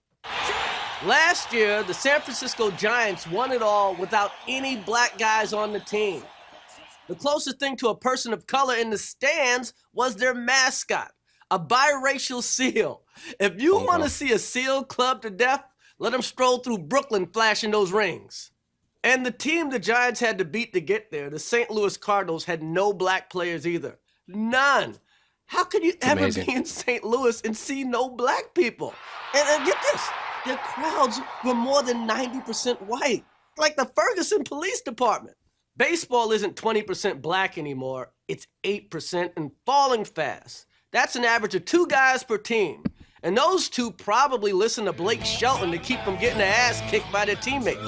Last year, the San Francisco Giants won it all without any black guys on the team. The closest thing to a person of color in the stands was their mascot, a biracial seal. If you want to see a seal clubbed to death, let them stroll through Brooklyn flashing those rings. And the team the Giants had to beat to get there, the St. Louis Cardinals, had no black players either. None. How could you ever amazing. be in St. Louis and see no black people? And get this, their crowds were more than 90% white, like the Ferguson Police Department. Baseball isn't 20% black anymore, it's 8% and falling fast. That's an average of 2 guys per team. And those 2 probably listen to Blake Shelton to keep from getting their ass kicked by their teammates.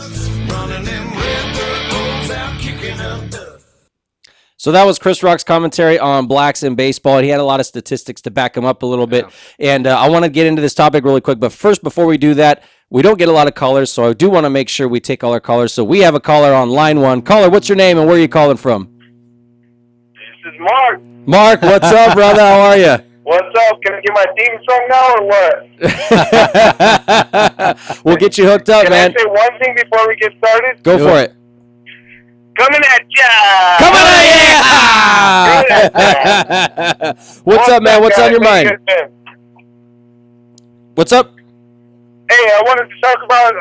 So that was Chris Rock's commentary on blacks in baseball. He had a lot of statistics to back him up a little bit. And I want to get into this topic really quick. But first, before we do that, we don't get a lot of callers, so I do want to make sure we take all our callers. So we have a caller on line 1. Caller, what's your name and where are you calling from? This is Mark. Mark, what's up, brother? How are you? What's up? Can I get my theme song now or what? We'll get you hooked up, Can man. I say one thing before we get started? Go for it. Coming at ya! Coming at ya! What's up, man? What's on your mind? What's up? Hey, I wanted to talk about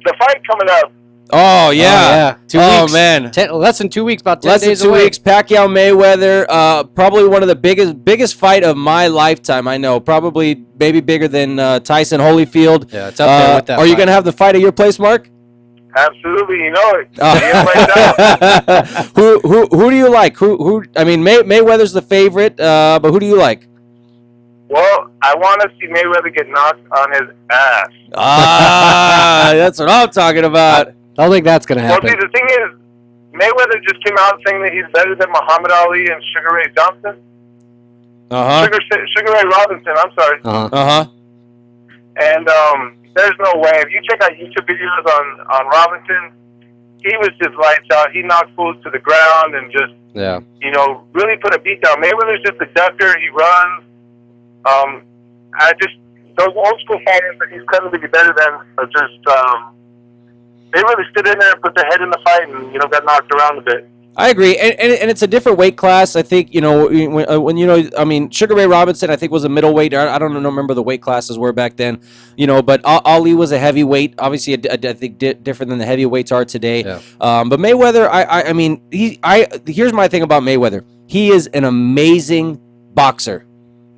the fight coming up. Oh, yeah. 2 Oh, weeks. man. Less than 2 weeks, about 10 Less than days 2 away. weeks. Pacquiao Mayweather, probably one of the biggest fight of my lifetime. I know, probably maybe bigger than Tyson Holyfield. Yeah, it's up there with that Are you fight. gonna have the fight at your place, Mark? Absolutely, you know it. Who do you like? Who? I mean, Mayweather's the favorite, but who do you like? Well, I want to see Mayweather get knocked on his ass. That's what I'm talking about. I don't think that's gonna Well, happen. see, the thing is, Mayweather just came out saying that he's better than Muhammad Ali and Sugar Ray Johnson. Sugar Ray Robinson, I'm sorry. And there's no way. If you check out YouTube videos on Robinson, he was just lights out. He knocked fools to the ground and just, really put a beat down. Mayweather's just a ducker. He runs. Those old school fighters that he's currently better than are just, they really stood in there and put their head in the fight and, got knocked around a bit. I agree, and it's a different weight class. I think when I mean, Sugar Ray Robinson, I think was a middleweight. I don't remember the weight classes were back then, but Ali was a heavyweight. Obviously, I think different than the heavyweights are today. Yeah. But Mayweather, I mean, here's my thing about Mayweather. He is an amazing boxer.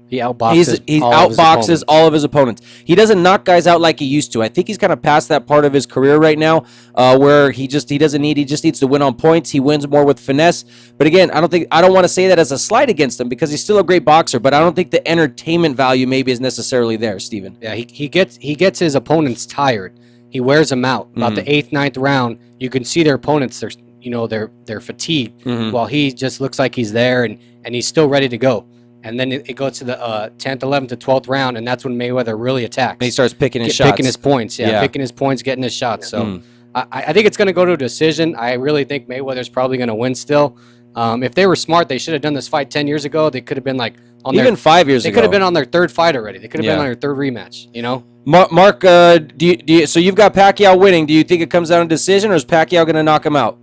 He outboxes. He outboxes all of his opponents. He doesn't knock guys out like he used to. I think he's kind of past that part of his career right now, where he just needs to win on points. He wins more with finesse. But again, I don't want to say that as a slight against him because he's still a great boxer. But I don't think the entertainment value maybe is necessarily there, Steven. Yeah, he gets his opponents tired. He wears them out. About the 8th, 9th round, you can see their opponents. They're fatigued, while he just looks like he's there and he's still ready to go. And then it goes to the 10th, 11th, to 12th round, and that's when Mayweather really attacks. And he starts picking his shots. Picking his points, picking his points, getting his shots. So I think it's going to go to a decision. I really think Mayweather's probably going to win still. If they were smart, they should have done this fight 10 years ago. They could have been like on even 5 years ago. They could have been on their 3rd fight already. They could have been on their 3rd rematch, Mark, do you, so you've got Pacquiao winning. Do you think it comes down to decision, or is Pacquiao going to knock him out?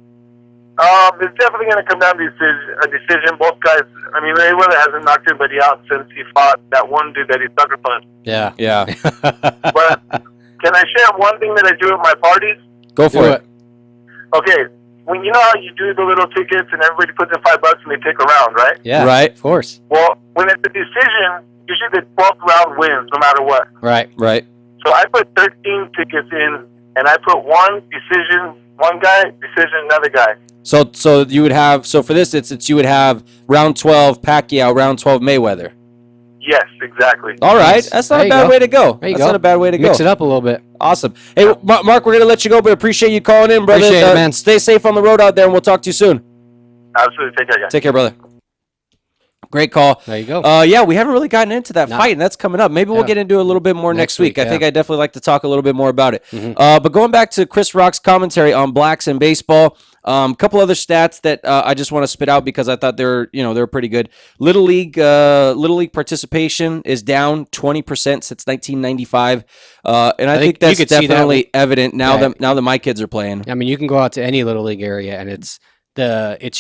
It's definitely going to come down to a decision. Both guys, I mean, Mayweather hasn't knocked anybody out since he fought that one dude that he sucker punched. Yeah. But can I share one thing that I do at my parties? Go for it. Okay, when you know how you do the little tickets and everybody puts in $5 and they pick a round, right? Yeah, right. Of course. Well, when it's a decision, usually the 12th round wins no matter what. Right. So I put 13 tickets in, and I put one guy, decision, another guy. So you would have, so for this, it's you would have round 12 Pacquiao, round 12 Mayweather. Yes, exactly. All right, that's not a bad way to go. That's not a bad way to go. Mix it up a little bit. Awesome. Hey, Mark, we're gonna let you go, but appreciate you calling in, brother. Appreciate it, man. Stay safe on the road out there, and we'll talk to you soon. Absolutely. Take care, guys. Take care, brother. Great call. There you go. Yeah, we haven't really gotten into that fight, and that's coming up. Maybe we'll get into it a little bit more next week. I think I definitely like to talk a little bit more about it. But going back to Chris Rock's commentary on blacks in baseball, a couple other stats that I just want to spit out because I thought they're pretty good. Little League participation is down 20% since 1995, and I think that's definitely evident now that my kids are playing. I mean, you can go out to any Little League area, and it's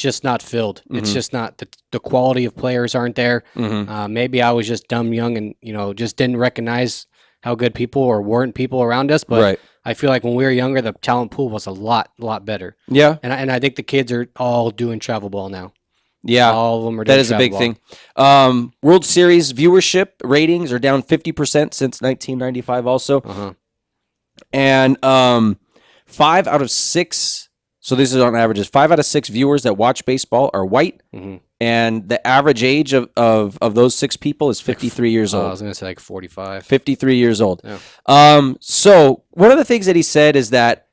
just not filled. It's just not the quality of players aren't there. Maybe I was just dumb young and just didn't recognize how good people or weren't people around us. But I feel like when we were younger, the talent pool was a lot better. Yeah, and I think the kids are all doing travel ball now. Yeah, all of them are doing that is a big travel ball. thing. World Series viewership ratings are down 50% since 1995 also. And 5 out of 6. So this is on averages. 5 out of 6 viewers that watch baseball are white, and the average age of those 6 people is 53 years old. I was going to say like 45. 53 years old. Yeah. So one of the things that he said is that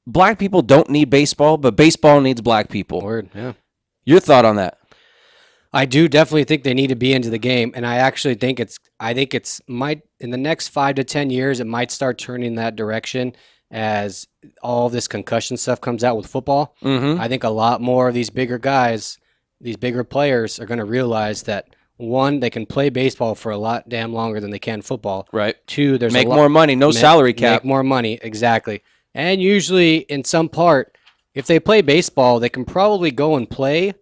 black people don't need baseball, but baseball needs black people. Word. Yeah. Your thought on that? I do definitely think they need to be into the game, and I actually think might in the next 5 to 10 years it might start turning that direction. As all this concussion stuff comes out with football, I think a lot more of these bigger guys, these bigger players are going to realize that, one, they can play baseball for a lot damn longer than they can football. Right. 2, there's make more money, no salary cap. Make more money, exactly. And usually, in some part, if they play baseball, they can probably go and play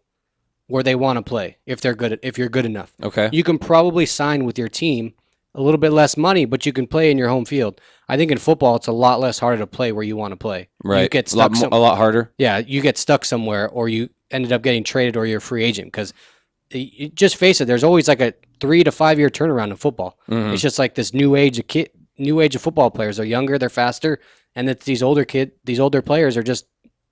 where they want to play if you're good enough. Okay. You can probably sign with your team. A little bit less money, but you can play in your home field. I think in football, it's a lot less harder to play where you want to play. Right. You get stuck a lot harder. Yeah, you get stuck somewhere, or you ended up getting traded, or you're a free agent. Because just face it, there's always like a 3 to 5 year turnaround in football. It's just like this new age of football players. They're younger, they're faster, and that these older players are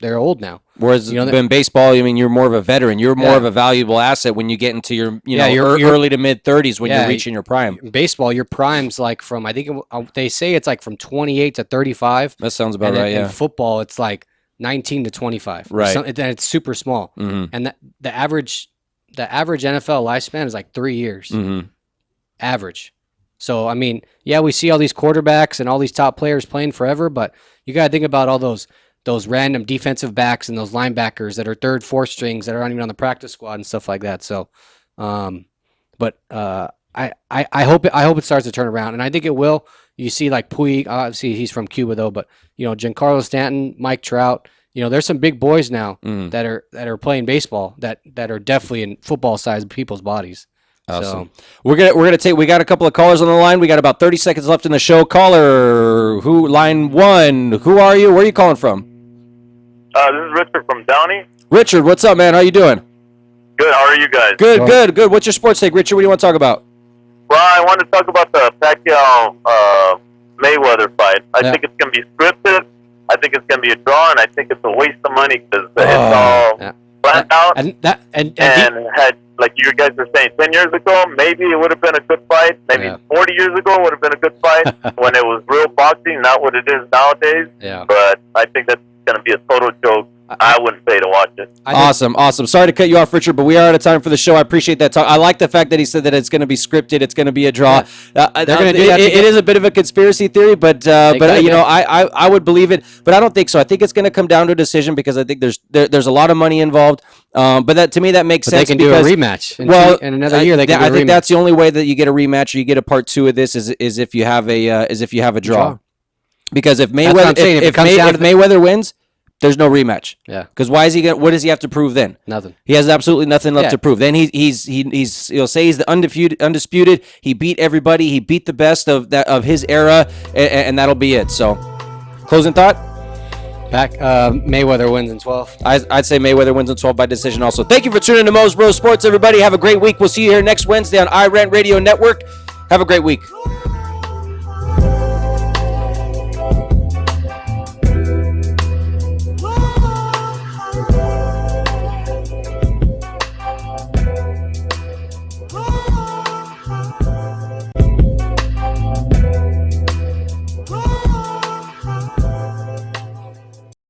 they're old now. Whereas in baseball, I mean, you're more of a veteran. You're more of a valuable asset when you get into your early to mid 30s when you're reaching your prime. Baseball, your prime's like from they say it's like from 28 to 35. That sounds about right. In football, it's like 19 to 25. Right. And it's super small. And the average NFL lifespan is like 3 years. Average. So I mean, yeah, we see all these quarterbacks and all these top players playing forever, but you got to think about all those random defensive backs and those linebackers that are 3rd, 4th strings that are not even on the practice squad and stuff like that. So, I hope it starts to turn around, and I think it will. You see, like Puig, obviously he's from Cuba though, but Giancarlo Stanton, Mike Trout, there's some big boys now that are playing baseball that are definitely in football sized people's bodies. Awesome. So, we got a couple of callers on the line. We got about 30 seconds left in the show. Caller, line 1? Who are you? Where are you calling from? This is Richard from Downey. Richard, what's up, man? How you doing? Good. How are you guys? Good. What's your sports take, Richard? What do you want to talk about? Well, I want to talk about the Pacquiao Mayweather fight. I think it's going to be scripted. I think it's going to be a draw, and I think it's a waste of money because it's all planned out. And had, like you guys were saying, 10 years ago, maybe it would have been a good fight. Maybe 40 years ago would have been a good fight when it was real boxing, not what it is nowadays. Yeah. But I think that's going to be a total joke. I wouldn't pay to watch it. Awesome. Sorry to cut you off, Richard, but we are out of time for the show. I appreciate that talk. I like the fact that he said that it's going to be scripted. It's going to be a draw. They're going to do that. It is a bit of a conspiracy theory, but I would believe it. But I don't think so. I think it's going to come down to a decision because I think there's a lot of money involved. But that to me that makes sense. They can do a rematch. In another year, they can do a rematch. I think that's the only way that you get a rematch or you get a part 2 of this is if you have a draw. Because if Mayweather wins, there's no rematch. Yeah. Because what does he have to prove then? Nothing. He has absolutely nothing left to prove. Then he'll say he's the undisputed. He beat everybody. He beat the best of his era, and that'll be it. So, closing thought. Mayweather wins in 12. I'd say Mayweather wins in 12 by decision also. Thank you for tuning in to Mos Bros Sports, everybody. Have a great week. We'll see you here next Wednesday on iRant Radio Network. Have a great week.